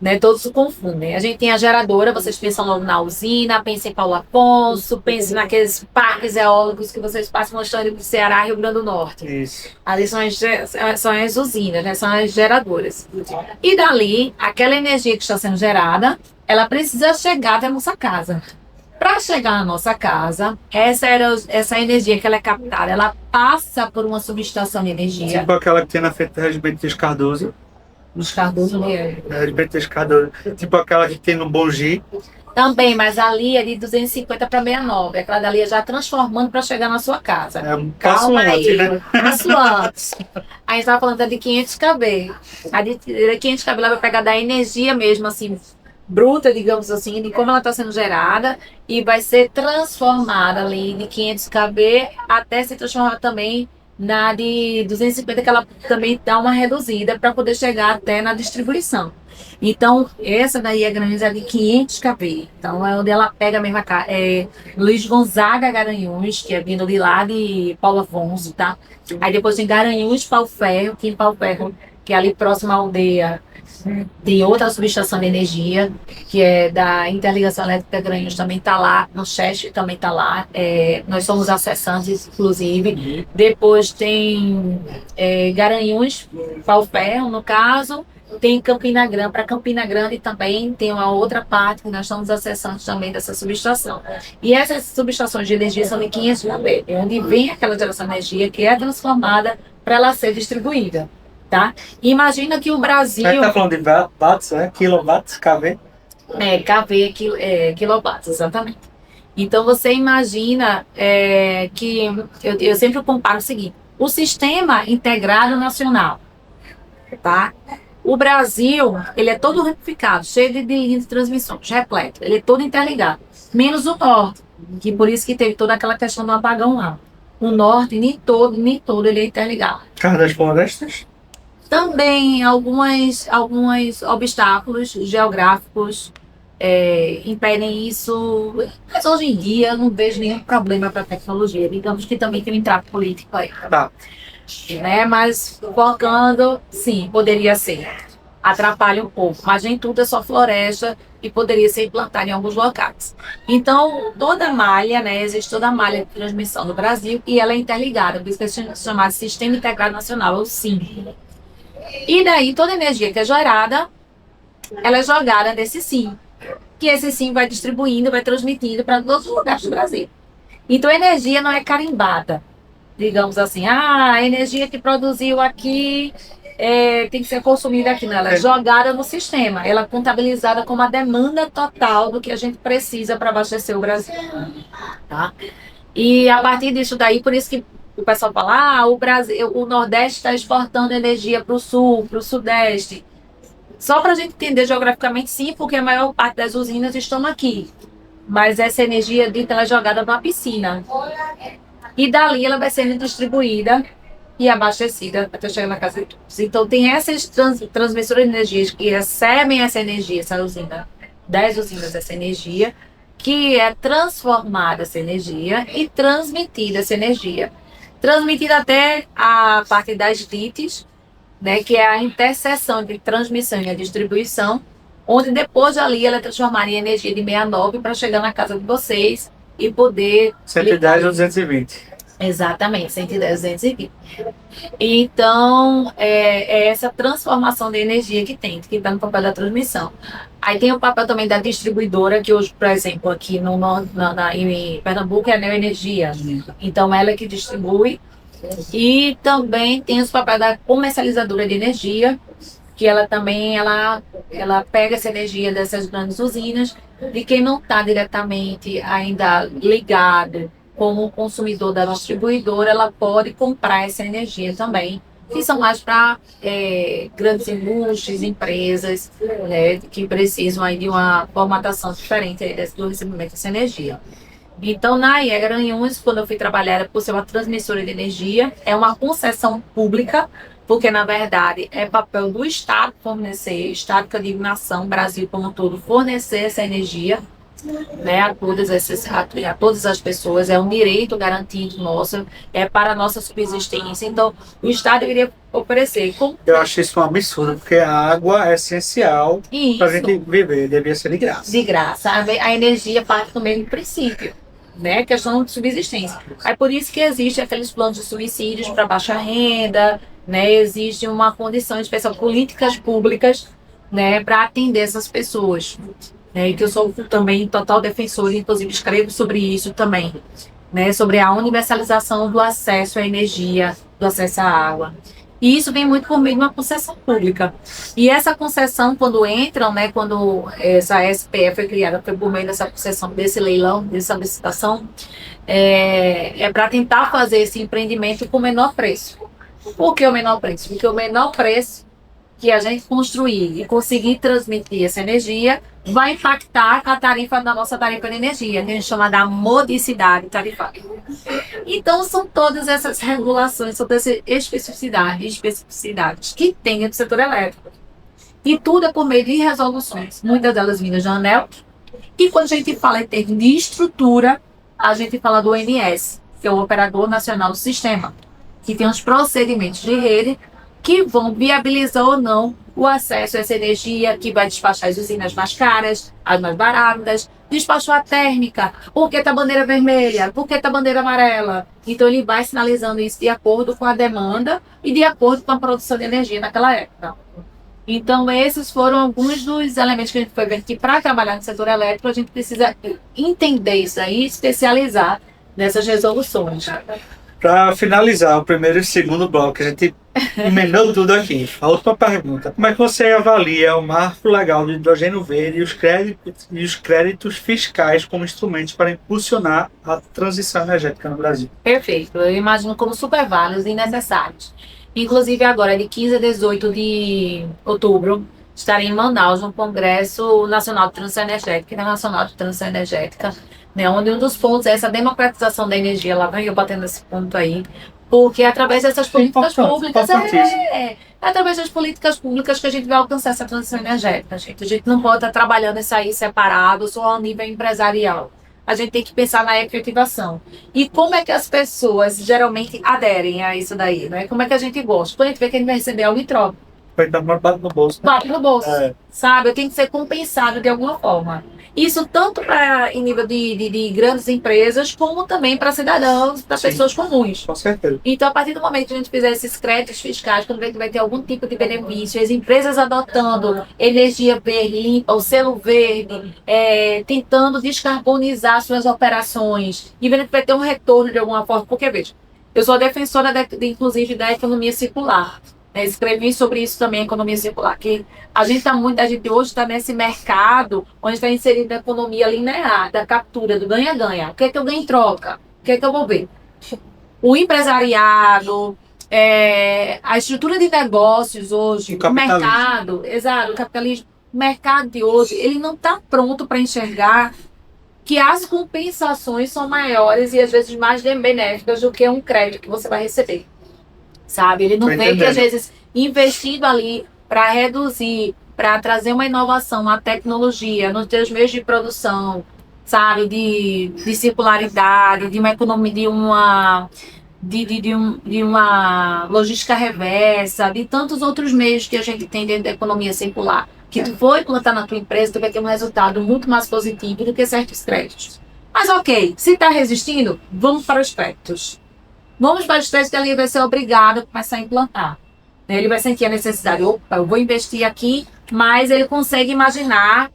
Né, todos se confundem. A gente tem a geradora, vocês pensam logo na usina, pensem em Paulo Afonso, pensem naqueles parques eólicos que vocês passam mostrando do Ceará e Rio Grande do Norte. Isso. Ali são as usinas, né, são as geradoras. E dali, aquela energia que está sendo gerada, ela precisa chegar até a nossa casa. Para chegar na nossa casa, essa energia que ela é captada, ela passa por uma subestação de energia. Tipo aquela que tem na frente da Regimento Cardoso. Nos Cardoso, né? Regimento Cardoso. Tipo aquela que tem no Bongi. Também, mas ali é de 250 para 69. Aquela dali é já transformando para chegar na sua casa. É um passo Calma antes, aí, né? passo antes. A gente estava falando da de 500 kV. A de 500 kV ela vai pegar da energia mesmo, assim, bruta, digamos assim, de como ela está sendo gerada e vai ser transformada ali de 500 kV até se transformar também na de 250, que ela também dá uma reduzida para poder chegar até na distribuição. Então, essa daí é grande, é de 500 kV. Então, é onde ela pega mesmo Luiz Gonzaga Garanhuns, que é vindo de lá de Paulo Afonso, tá? Aí depois tem Garanhuns Pau Ferro, que em Pau Ferro, que é ali próximo à aldeia, tem outra subestação de energia, que é da Interligação Elétrica Garanhuns, também está lá, no CHESF também está lá, nós somos acessantes, inclusive. Depois tem Garanhuns, Pau Ferro, no caso, tem Campina Grande, para Campina Grande também tem uma outra parte que nós estamos acessando também dessa subestação. E essas subestações de energia são de 500 kV, onde vem aquela geração de energia que é transformada para ela ser distribuída. Tá? Imagina que o Brasil... Você está falando de watts, né? Quilowatts, KV? KV, quilowatts, exatamente. Então, você imagina que... Eu sempre comparo o seguinte. O Sistema Integrado Nacional, tá? O Brasil, ele é todo ramificado, cheio de linhas de transmissão, repleto. Ele é todo interligado. Menos o Norte, que por isso que teve toda aquela questão do apagão lá. O Norte, nem todo ele é interligado. Carro das Florestas? Também alguns obstáculos geográficos impedem isso, mas hoje em dia eu não vejo nenhum problema para a tecnologia. Digamos que também tem um entrave político aí. Tá. Né? Mas focando, sim, poderia ser. Atrapalha um pouco, mas nem tudo é só floresta e poderia ser implantado em alguns locais. Então, toda a malha, né, existe toda a malha de transmissão do Brasil e ela é interligada, por isso que é chamado Sistema Integrado Nacional, ou SIM. E daí, toda a energia que é gerada, ela é jogada nesse SIM. Que esse SIM vai distribuindo, vai transmitindo para todos os lugares do Brasil. Então, a energia não é carimbada. Digamos assim, a energia que produziu aqui tem que ser consumida aqui. Não, ela é jogada no sistema. Ela é contabilizada como a demanda total do que a gente precisa para abastecer o Brasil. Tá? E a partir disso daí, por isso que o pessoal fala, o Nordeste está exportando energia para o Sul, para o Sudeste. Só para a gente entender geograficamente, sim, porque a maior parte das usinas estão aqui. Mas essa energia dita, ela é jogada numa piscina. E dali ela vai sendo distribuída e abastecida até chegar na casa de todos. Então tem essas transmissoras de energias que recebem essa energia, essa usina, 10 usinas dessa energia, que é transformada essa energia e transmitida essa energia. Transmitida até a parte das lites, né, que é a interseção de transmissão e a distribuição, onde depois ali ela é transformada em energia de 69 para chegar na casa de vocês e poder... 110 ou 220. Exatamente, 110, 220. Então, é essa transformação de energia que está no papel da transmissão. Aí tem o papel também da distribuidora, que hoje, por exemplo, aqui em Pernambuco é a Neoenergia. Então, ela é que distribui. E também tem os papéis da comercializadora de energia, que ela também ela pega essa energia dessas grandes usinas, de quem não está diretamente ainda ligado como consumidor da distribuidora, ela pode comprar essa energia também, que são mais para grandes indústrias, empresas, né, que precisam aí de uma formatação diferente aí do recebimento dessa energia. Então, na IE Garanhuns, quando eu fui trabalhar, era por ser uma transmissora de energia, é uma concessão pública, porque, na verdade, é papel do Estado fornecer, Estado que eu digo nação, Brasil como um todo, fornecer essa energia, né, a todas as pessoas, é um direito garantido nosso, é para a nossa subsistência. Então, o Estado deveria oferecer. Eu acho isso um absurdo, porque a água é essencial para a gente viver, devia ser de graça. De graça. A energia parte do mesmo princípio, né? Questão de subsistência. É por isso que existe aqueles planos de subsídios para baixa renda, né? Existe uma condição especial, políticas públicas, né, para atender essas pessoas. E que eu sou também total defensora, inclusive escrevo sobre isso também, né, sobre a universalização do acesso à energia, do acesso à água. E isso vem muito por meio de uma concessão pública. E essa concessão, quando entram, né, quando essa SPE foi criada, foi por meio dessa concessão, desse leilão, dessa licitação, é para tentar fazer esse empreendimento com o menor preço. Por que o menor preço? Porque o menor preço que a gente construir e conseguir transmitir essa energia vai impactar a tarifa da nossa tarifa de energia, que a gente chama da modicidade tarifária. Então, são todas essas regulações, são todas essas especificidades que tem no setor elétrico. E tudo é por meio de resoluções, muitas delas vindas da ANEEL. E quando a gente fala em termos de estrutura, a gente fala do ONS, que é o Operador Nacional do Sistema, que tem os procedimentos de rede que vão viabilizar ou não o acesso a essa energia, que vai despachar as usinas mais caras, as mais baratas, despachou a térmica, por que tá bandeira vermelha, por que tá bandeira amarela. Então ele vai sinalizando isso de acordo com a demanda e de acordo com a produção de energia naquela época. Então esses foram alguns dos elementos que a gente foi vendo que para trabalhar no setor elétrico a gente precisa entender isso aí, especializar nessas resoluções. Para finalizar o primeiro e segundo bloco, a gente emendou tudo aqui. A última pergunta: como é que você avalia o marco legal do hidrogênio verde e os créditos fiscais como instrumentos para impulsionar a transição energética no Brasil? Perfeito, eu imagino como super válidos e necessários. Inclusive agora, de 15 a 18 de outubro, estarei em Manaus, no Congresso Nacional de Transição Energética, Internacional de Transição Energética, né, onde um dos pontos é essa democratização da energia. Lá vem eu batendo esse ponto aí, porque através dessas políticas públicas, através das políticas públicas que a gente vai alcançar essa transição energética. A gente não pode estar trabalhando isso aí separado, só ao nível empresarial. A gente tem que pensar na efetivação. E como é que as pessoas geralmente aderem a isso daí, né? Como é que a gente gosta? Quando a gente vê que a gente vai receber algo em troca. Bate no bolso. Bate no bolso, sabe? Eu tenho que ser compensado de alguma forma. Isso tanto em nível de grandes empresas, como também para cidadãos, para pessoas comuns. Com certeza. Então, a partir do momento que a gente fizer esses créditos fiscais, quando vê que vai ter algum tipo de benefício, as empresas adotando energia verde, limpa, o selo verde, tentando descarbonizar suas operações, e vendo que vai ter um retorno de alguma forma. Porque, veja, eu sou defensora, inclusive, da economia circular. Escrevi sobre isso também, economia circular, que a gente hoje está nesse mercado onde está inserido na economia linear, da captura, do ganha-ganha. O que é que eu ganho em troca? O que é que eu vou ver? O empresariado, a estrutura de negócios hoje, o mercado, exato, o capitalismo, o mercado de hoje, ele não está pronto para enxergar que as compensações são maiores e às vezes mais benéficas do que um crédito que você vai receber. Sabe? Ele não vê que, às vezes, investindo ali para reduzir, para trazer uma inovação, uma tecnologia nos teus meios de produção, sabe? De circularidade, de uma economia, de uma logística reversa, de tantos outros meios que a gente tem dentro da economia circular, que tu for implantar na tua empresa, tu vai ter um resultado muito mais positivo do que certos créditos. Mas ok, se está resistindo, vamos para os créditos. Vamos para os créditos que ele vai ser obrigado a começar a implantar. Ele vai sentir a necessidade, opa, eu vou investir aqui, mas ele consegue imaginar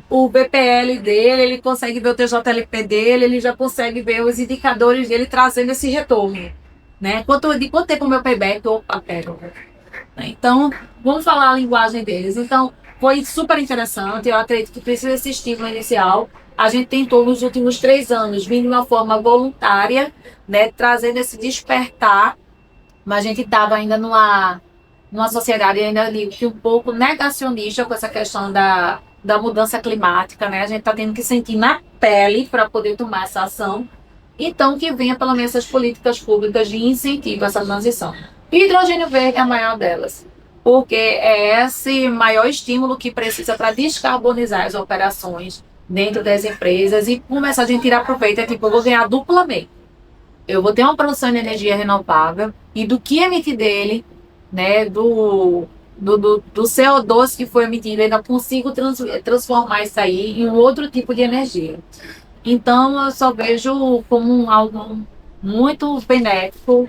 o BPL dele, ele consegue ver o TJLP dele, ele já consegue ver os indicadores dele trazendo esse retorno. Né? De quanto tempo o meu payback? Opa, pega. Então, vamos falar a linguagem deles. Então, foi super interessante, eu acredito que precisa esse estímulo inicial. A gente tentou nos últimos 3 anos, vindo de uma forma voluntária, né, trazendo esse despertar, mas a gente estava ainda numa sociedade ainda ali um pouco negacionista com essa questão da mudança climática, né? A gente está tendo que sentir na pele para poder tomar essa ação. Então, que venha pelo menos essas políticas públicas de incentivo a essa transição. E hidrogênio verde é a maior delas, porque é esse maior estímulo que precisa para descarbonizar as operações dentro das empresas e começar a gente tirar proveito. É tipo, eu vou ganhar duplamente. Eu vou ter uma produção de energia renovável e do que emitir dele, né, do CO2 que foi emitido, eu ainda consigo transformar isso aí em um outro tipo de energia. Então, eu só vejo como algo muito benéfico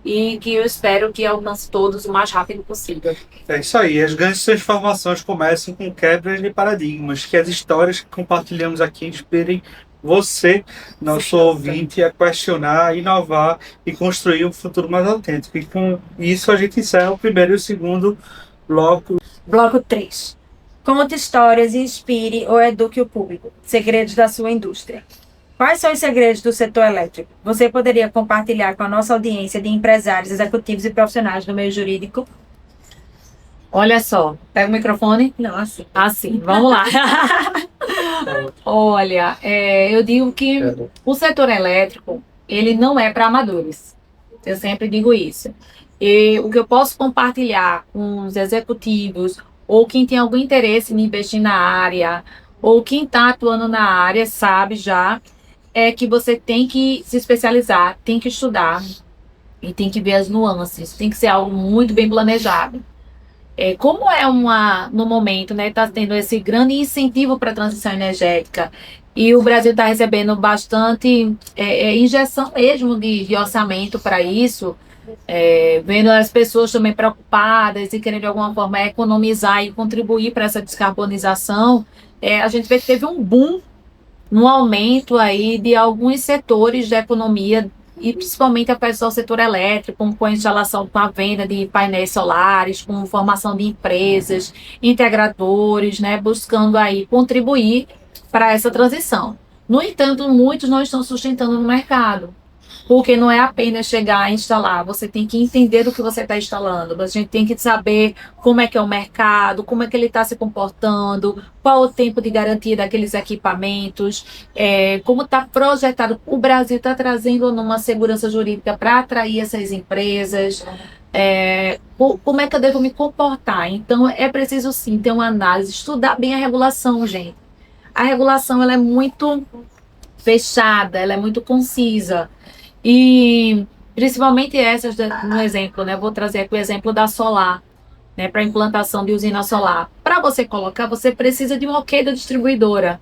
e que eu espero que alcance todos o mais rápido possível. É isso aí, as grandes transformações começam com quebras de paradigmas, que as histórias que compartilhamos aqui inspirem você, nosso ouvinte, a questionar, a inovar e construir um futuro mais autêntico. E com isso a gente encerra o primeiro e o segundo bloco. Bloco 3. Conte histórias e inspire ou eduque o público. Segredos da sua indústria. Quais são os segredos do setor elétrico? Você poderia compartilhar com a nossa audiência de empresários, executivos e profissionais do meio jurídico? Olha só, pega o microfone. Não, assim. Assim, vamos lá. Olha, eu digo que o setor elétrico, ele não é para amadores. Eu sempre digo isso. E o que eu posso compartilhar com os executivos, ou quem tem algum interesse em investir na área, ou quem está atuando na área, sabe já, é que você tem que se especializar, tem que estudar e tem que ver as nuances. Tem que ser algo muito bem planejado. Como no momento, né, está tendo esse grande incentivo para a transição energética e o Brasil está recebendo bastante injeção mesmo de orçamento para isso, vendo as pessoas também preocupadas e querendo de alguma forma economizar e contribuir para essa descarbonização, a gente vê que teve um boom no aumento aí de alguns setores da economia e principalmente a parte do setor elétrico, com a instalação, com a venda de painéis solares, com formação de empresas, integradores, né, buscando aí contribuir para essa transição. No entanto, muitos não estão sustentando no mercado, porque não é apenas chegar e instalar, você tem que entender o que você está instalando, a gente tem que saber como é que é o mercado, como é que ele está se comportando, qual o tempo de garantia daqueles equipamentos, como está projetado. O Brasil está trazendo uma segurança jurídica para atrair essas empresas, como é que eu devo me comportar. Então, é preciso sim ter uma análise, estudar bem a regulação, gente. A regulação ela é muito fechada, ela é muito concisa. E principalmente essas, no exemplo, né? Vou trazer aqui o exemplo da solar, né? Para implantação de usina solar. Para você colocar, você precisa de um ok da distribuidora.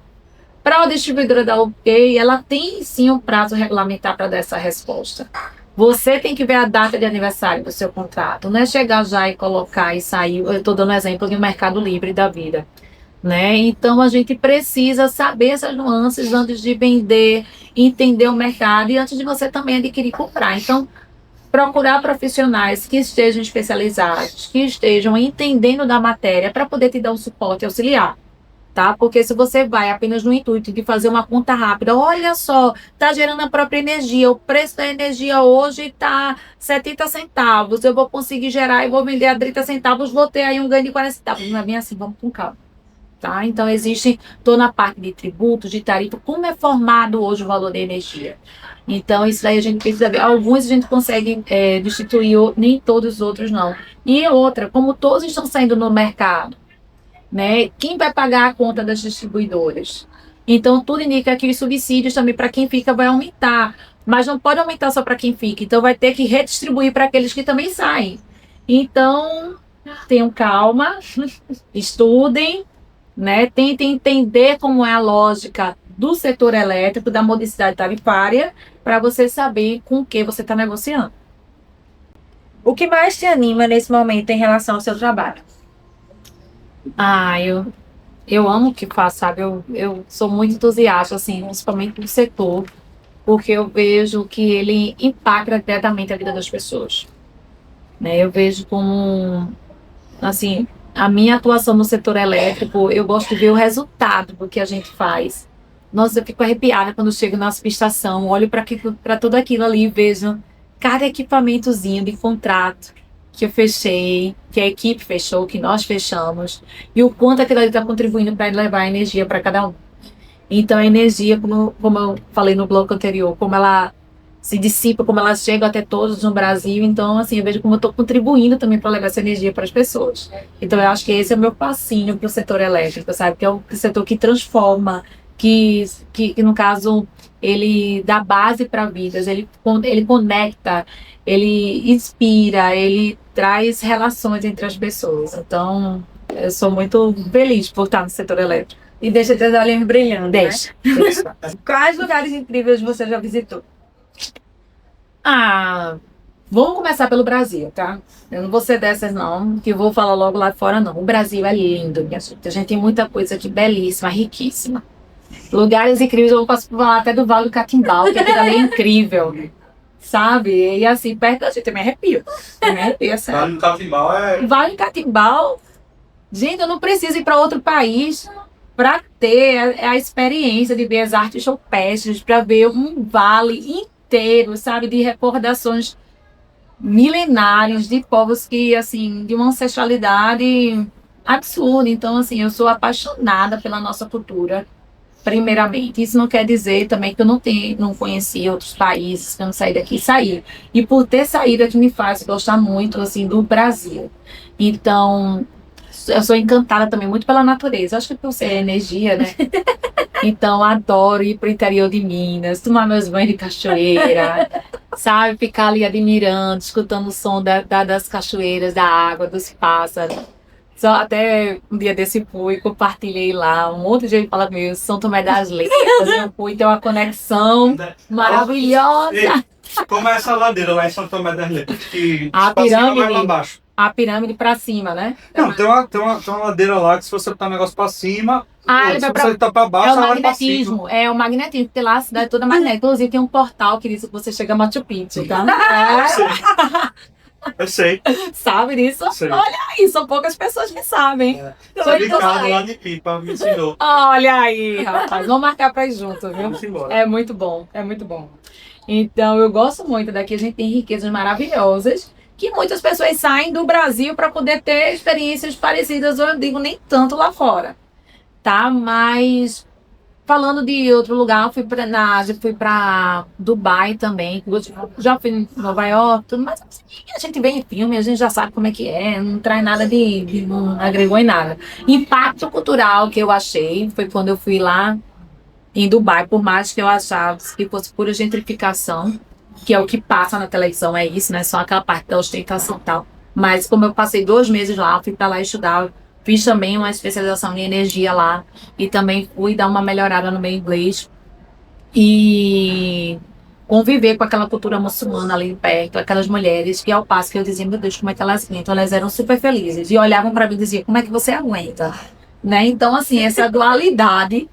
Para a distribuidora dar ok, ela tem sim um prazo regulamentar para dar essa resposta. Você tem que ver a data de aniversário do seu contrato, não é chegar já e colocar e sair. Eu estou dando exemplo de um mercado livre da vida. Né? Então a gente precisa saber essas nuances antes de vender, entender o mercado e antes de você também adquirir e comprar. Então, procurar profissionais que estejam especializados, que estejam entendendo da matéria para poder te dar um suporte auxiliar. Tá? Porque se você vai apenas no intuito de fazer uma conta rápida, olha só, está gerando a própria energia, o preço da energia hoje está 70 centavos, eu vou conseguir gerar e vou vender a 30 centavos, vou ter aí um ganho de 40 centavos. Não é bem assim, vamos com calma. Tá? Então, existe toda a parte de tributos, de tarifa, como é formado hoje o valor da energia. Então, isso daí a gente precisa ver. Alguns a gente consegue destituir, nem todos os outros não. E outra, como todos estão saindo no mercado, né? Quem vai pagar a conta das distribuidoras? Então, tudo indica que os subsídios também para quem fica vai aumentar. mas não pode aumentar só para quem fica. Então vai ter que redistribuir para aqueles que também saem. Então, tenham calma, estudem, né? Tentem entender como é a lógica do setor elétrico, da modicidade tarifária, para você saber com o que você está negociando. O que mais te anima nesse momento em relação ao seu trabalho? Eu amo o que faço, sabe? Eu sou muito entusiasta, assim, principalmente no setor, porque eu vejo que ele impacta diretamente a vida das pessoas, né? Eu vejo como, assim, a minha atuação no setor elétrico, eu gosto de ver o resultado do que a gente faz. Nossa, eu fico arrepiada quando chego na subestação, olho para tudo aquilo ali e vejo cada equipamentozinho de contrato que eu fechei, que a equipe fechou, que nós fechamos, e o quanto aquilo ali está contribuindo para levar energia para cada um. Então, a energia, como eu falei no bloco anterior, como ela se dissipa, como ela chega até todos no Brasil. Então, assim, eu vejo como eu estou contribuindo também para levar essa energia para as pessoas. Então, eu acho que esse é o meu passinho para o setor elétrico, sabe? Que é o setor que transforma, que no caso, ele dá base para vidas, ele conecta, ele inspira, ele traz relações entre as pessoas. Então, eu sou muito feliz por estar no setor elétrico. E deixa teus olhinhos brilhando, Deixa. né? Quais lugares incríveis você já visitou? Vamos começar pelo Brasil, tá? Eu não vou ser dessas, não, que eu vou falar logo lá fora, não. O Brasil é lindo, minha gente. A gente tem muita coisa aqui belíssima, riquíssima. Lugares incríveis, eu posso falar até do Vale do Catimbau, que aquilo ali é incrível, sabe? E assim, perto da gente, eu me arrepio. Sério. Vale do Catimbau é... Vale do Catimbau, gente, eu não preciso ir para outro país para ter a experiência de ver as artes rupestres, para ver um vale inteiro, sabe, de recordações milenares de povos que, assim, de uma ancestralidade absurda. Então, assim, eu sou apaixonada pela nossa cultura, primeiramente. Isso não quer dizer também que eu não conheci outros países, que eu não saí daqui e saí. E por ter saído é que me faz gostar muito, assim, do Brasil. Então, eu sou encantada também muito pela natureza. Acho que por ser energia, né? Então, adoro ir para o interior de Minas, tomar meus banhos de cachoeira, sabe? Ficar ali admirando, escutando o som das cachoeiras, da água, dos pássaros. Só até um dia desse fui, compartilhei lá, um monte de gente fala comigo, São Tomé das Letras, eu fui ter uma conexão maravilhosa. Ei, como é essa ladeira lá em São Tomé das Letras? Que A pra cima pirâmide. vai lá embaixo. A pirâmide pra cima, né? Não, tem uma ladeira lá que se você botar um negócio pra cima, Ele se vai você tá pra baixo, É o ela vai pra cima. magnetismo, é o magnetismo, porque lá a cidade é toda magnética. Inclusive tem um portal que diz que você chega a Machu Picchu, tá? Eu sei. Sabe disso? Sei. Olha aí, são poucas pessoas que sabem. Sou Ricardo lá de Pipa, me ensinou. Olha aí, rapaz, vamos marcar pra ir junto, viu? Vamos embora. É muito bom, é muito bom. Então, eu gosto muito daqui, a gente tem riquezas maravilhosas, que muitas pessoas saem do Brasil para poder ter experiências parecidas, ou eu digo, nem tanto lá fora, tá? Mas, falando de outro lugar, eu fui para Dubai também, já fui em Nova York, tudo, mas assim, a gente vê em filme, a gente já sabe como é que é, não traz nada não agregou em nada. Impacto cultural que eu achei foi quando eu fui lá em Dubai, por mais que eu achasse que fosse pura gentrificação, que é o que passa na televisão, é isso, né? Só aquela parte da ostentação e tal. Mas como eu passei 2 meses lá, fui para lá estudar, fiz também uma especialização em energia lá e também fui dar uma melhorada no meu inglês e conviver com aquela cultura muçulmana ali perto, aquelas mulheres que ao passo que eu dizia, meu Deus, como é que elas aguentam? Elas eram super felizes e olhavam para mim e diziam, como é que você aguenta? Né? Então, assim, essa dualidade,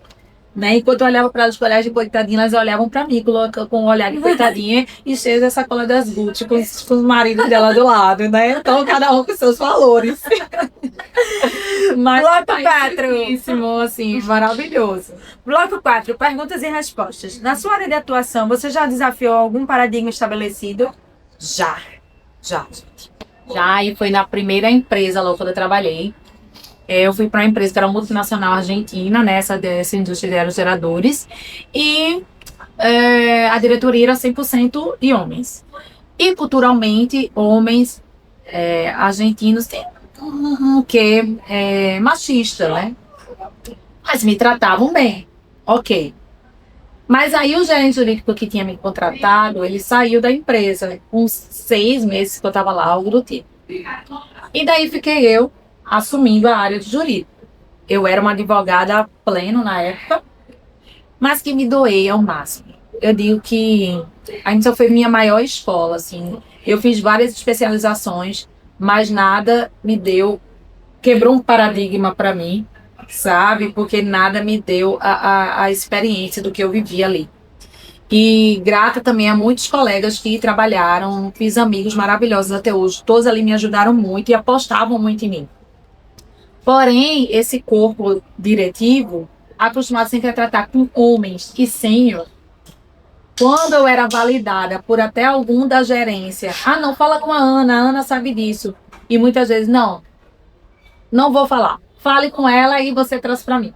né? Enquanto eu olhava para as colheres de coitadinha, elas olhavam para mim com um olhar de coitadinha e cheia dessa sacola das Gucci com os maridos dela do lado, né? Então, cada um com seus valores. Mas Bloco tá 4. assim, maravilhoso. Bloco 4, perguntas e respostas. Na sua área de atuação, você já desafiou algum paradigma estabelecido? Já, gente. Já, e foi na primeira empresa lá quando eu trabalhei. Eu fui para uma empresa que era multinacional argentina, né, dessa indústria de aerogeradores, e a diretoria era 100% de homens. E culturalmente, homens argentinos têm um quê machista, né? Mas me tratavam bem, ok. Mas aí o gerente jurídico que tinha me contratado, ele saiu da empresa, uns 6 meses que eu estava lá, algo do tipo. E daí fiquei eu assumindo a área de jurídico. Eu era uma advogada pleno na época, mas que me doei ao máximo. Eu digo que a gente só foi minha maior escola, assim. Eu fiz várias especializações, mas nada me deu, quebrou um paradigma para mim, sabe? Porque nada me deu a experiência do que eu vivi ali. E grata também a muitos colegas que trabalharam, fiz amigos maravilhosos até hoje. Todos ali me ajudaram muito e apostavam muito em mim. Porém, esse corpo diretivo, acostumado sempre a tratar com homens e sênior, quando eu era validada por até algum da gerência, não, fala com a Ana sabe disso. E muitas vezes, não vou falar. Fale com ela e você traz para mim.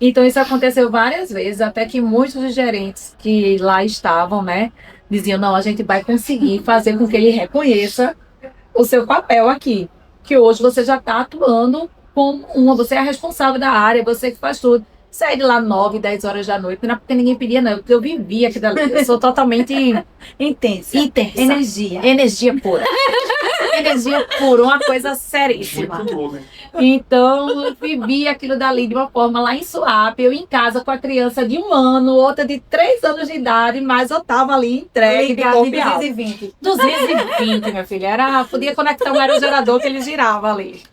Então isso aconteceu várias vezes, até que muitos dos gerentes que lá estavam, né, diziam, não, a gente vai conseguir fazer com que ele reconheça o seu papel aqui. Que hoje você já está atuando como você é a responsável da área, você que faz tudo. Saí de lá 9, 10 horas da noite, não é porque ninguém pedia, não, porque eu vivia aquilo ali. Eu sou totalmente Intensa. Energia pura. Energia pura, uma coisa seríssima. Então, eu vivi aquilo dali de uma forma lá em Suape, eu em casa com a criança de 1 ano, outra de 3 anos de idade, mas eu tava ali entregue de corpo e alma. 220. 220, minha filha. Podia conectar um aerogerador que ele girava ali.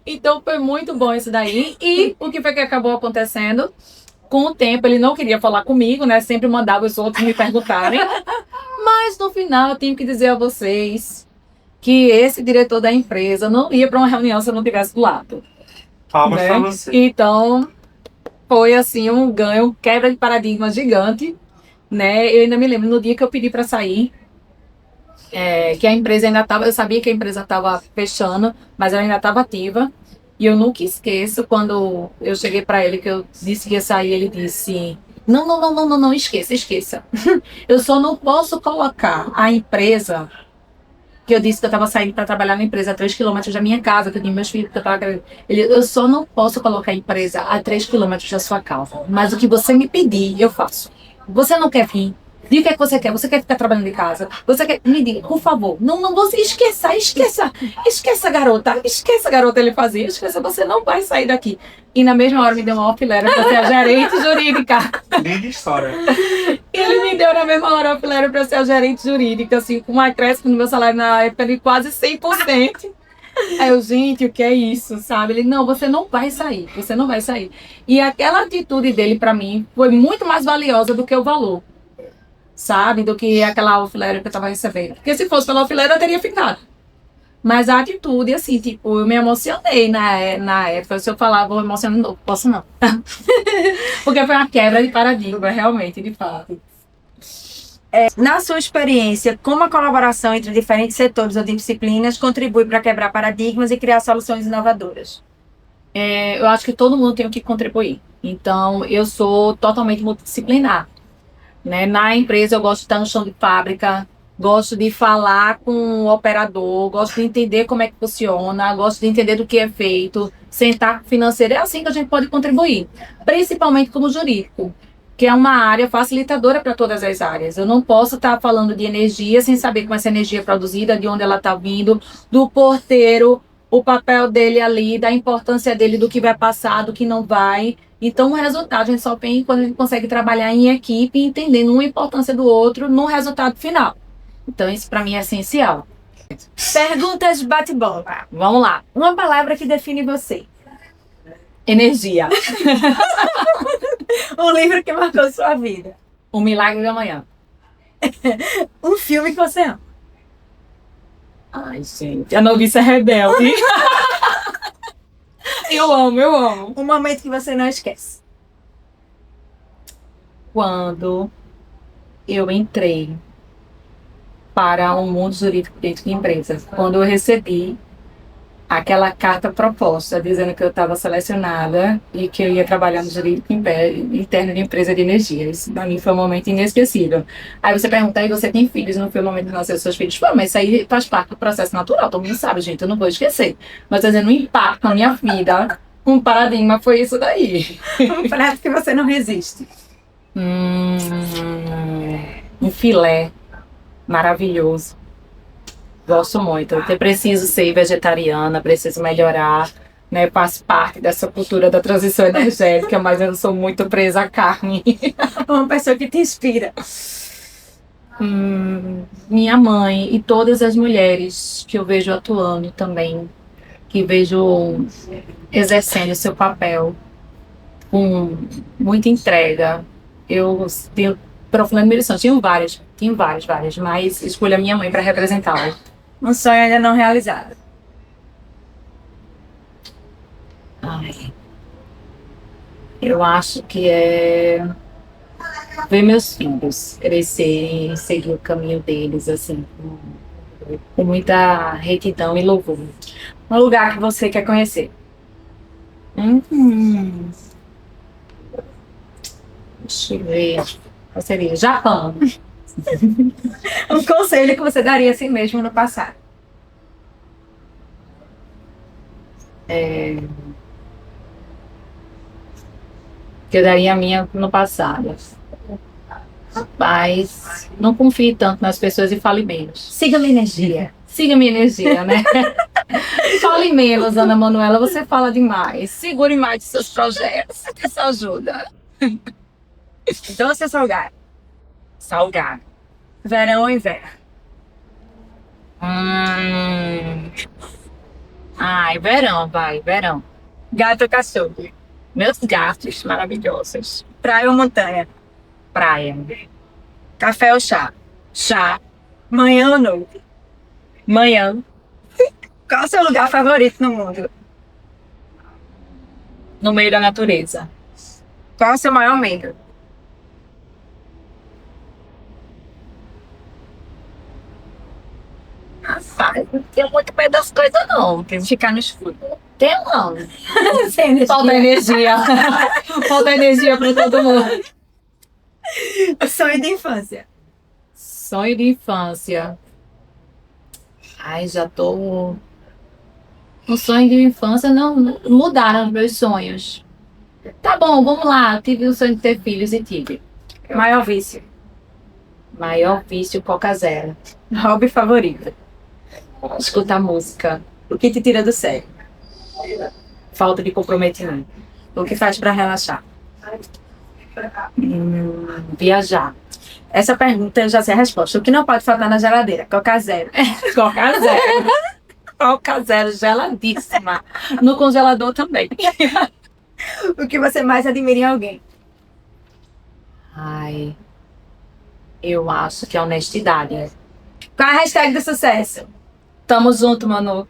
Então foi muito bom isso daí. E o que foi que acabou acontecendo? Com o tempo, ele não queria falar comigo, né? Sempre mandava os outros me perguntarem. Mas no final, eu tenho que dizer a vocês que esse diretor da empresa não ia para uma reunião se eu não estivesse do lado. Palmas né? pra você. Então, foi assim um ganho, um quebra de paradigma gigante, né? Eu ainda me lembro no dia que eu pedi para sair, que a empresa ainda estava, eu sabia que a empresa estava fechando, mas ela ainda estava ativa. E eu nunca esqueço quando eu cheguei para ele que eu disse que ia sair, ele disse: não, esqueça. Eu só não posso colocar a empresa, que eu disse que eu estava saindo para trabalhar na empresa a 3 quilômetros da minha casa, que eu tinha meus filhos, que eu estava. Eu só não posso colocar a empresa a 3 quilômetros da sua casa. Mas o que você me pedir, eu faço. Você não quer vir? Diga o que é que você quer. Você quer ficar trabalhando em casa? Você quer? Me diga, por favor. Não, você esqueça, garota. Esqueça, garota, ele fazia. Esqueça, você não vai sair daqui. E na mesma hora me deu uma off-letter para ser a gerente jurídica. Linda história. Ele me deu na mesma hora off-letter para ser a gerente jurídica, assim, com um acréscimo no meu salário na época de quase 100%. Aí eu, gente, o que é isso, sabe? Ele, não, você não vai sair. E aquela atitude dele para mim foi muito mais valiosa do que o valor, sabe? Do que aquela off-letter que eu tava recebendo. Porque se fosse pela off-letter, eu teria ficado. Mas a atitude, assim, tipo, eu me emocionei na época. Se eu falar, vou emocionar de novo. Posso não. Porque foi uma quebra de paradigma, realmente, de fato. Na sua experiência, como a colaboração entre diferentes setores ou disciplinas contribui para quebrar paradigmas e criar soluções inovadoras? Eu acho que todo mundo tem o que contribuir. Então, eu sou totalmente multidisciplinar, né? Na empresa, eu gosto de estar no chão de fábrica, gosto de falar com o operador, gosto de entender como é que funciona, gosto de entender do que é feito, sentar com o financeiro. É assim que a gente pode contribuir, principalmente como jurídico, que é uma área facilitadora para todas as áreas. Eu não posso estar falando de energia sem saber como essa energia é produzida, de onde ela está vindo, do porteiro, o papel dele ali, da importância dele, do que vai passar, do que não vai. Então, o resultado a gente só tem quando a gente consegue trabalhar em equipe, entendendo uma importância do outro no resultado final. Então, isso para mim é essencial. Perguntas bate-bola. Vamos lá. Uma palavra que define você. Energia. Um livro que marcou sua vida. O Milagre da Manhã. Um filme que você ama. Ai, gente. A Noviça Rebelde. Eu amo. Um momento que você não esquece. Quando eu entrei para o mundo jurídico dentro de empresas, quando eu recebi aquela carta proposta dizendo que eu estava selecionada e que eu ia trabalhar no jurídico interno de empresa de energia. Isso para mim foi um momento inesquecível. Aí você pergunta, aí você tem filhos? Não foi o momento de nascer os seus filhos? Pô, mas isso aí faz parte do processo natural, todo mundo sabe, gente, eu não vou esquecer. Mas dizendo, o impacto na minha vida, um paradigma foi isso daí. Um prato que você não resiste. Um filé maravilhoso. Gosto muito. Eu preciso ser vegetariana, preciso melhorar, né? Faço parte dessa cultura da transição energética, mas eu não sou muito presa à carne. Uma pessoa que te inspira. Minha mãe e todas as mulheres que eu vejo atuando também, que vejo exercendo o seu papel com muita entrega. Eu tenho profunda admiração. Tinha várias, mas escolho a minha mãe para representá-la. Um sonho ainda não realizado. Ai, eu acho que é ver meus filhos crescerem, seguir o caminho deles, assim, com muita retidão e louvor. Um lugar que você quer conhecer. Deixa eu ver. Qual seria? Japão. Um conselho que você daria a si mesmo no passado. Que eu daria a minha no passado. Mas não confie tanto nas pessoas e fale menos. Siga minha energia. Siga minha energia, né? Fale menos, Ana Manuela, você fala demais. Segure mais de seus projetos. Isso ajuda. Doce ou salgado? Salgado. Verão ou inverno? Ai, verão, vai, verão. Gato ou cachorro? Meus gatos maravilhosos. Praia ou montanha? Praia. Café ou chá? Chá. Manhã ou noite? Manhã. Qual é o seu lugar favorito no mundo? No meio da natureza. Qual é o seu maior medo? Rapaz, não tenho muito medo das coisas, não. Ficar no escuro. Tenho, não. Sem energia. Falta energia. Falta energia pra todo mundo. Sonho de infância. Sonho de infância. Ai, já tô. O sonho de infância não mudaram os meus sonhos. Tá bom, vamos lá. Eu tive o sonho de ter filhos e tive. Maior vício. Maior vício, Coca Zero. Hobby favorito. Escutar música. O que te tira do sério? Falta de comprometimento. O que faz pra relaxar? Viajar. Essa pergunta eu já sei a resposta. O que não pode faltar na geladeira? Coca Zero. Coca Zero. Coca Zero geladíssima. No congelador também. O que você mais admira em alguém? Ai, eu acho que é honestidade. Qual é a hashtag do sucesso? Tamo junto, Manu.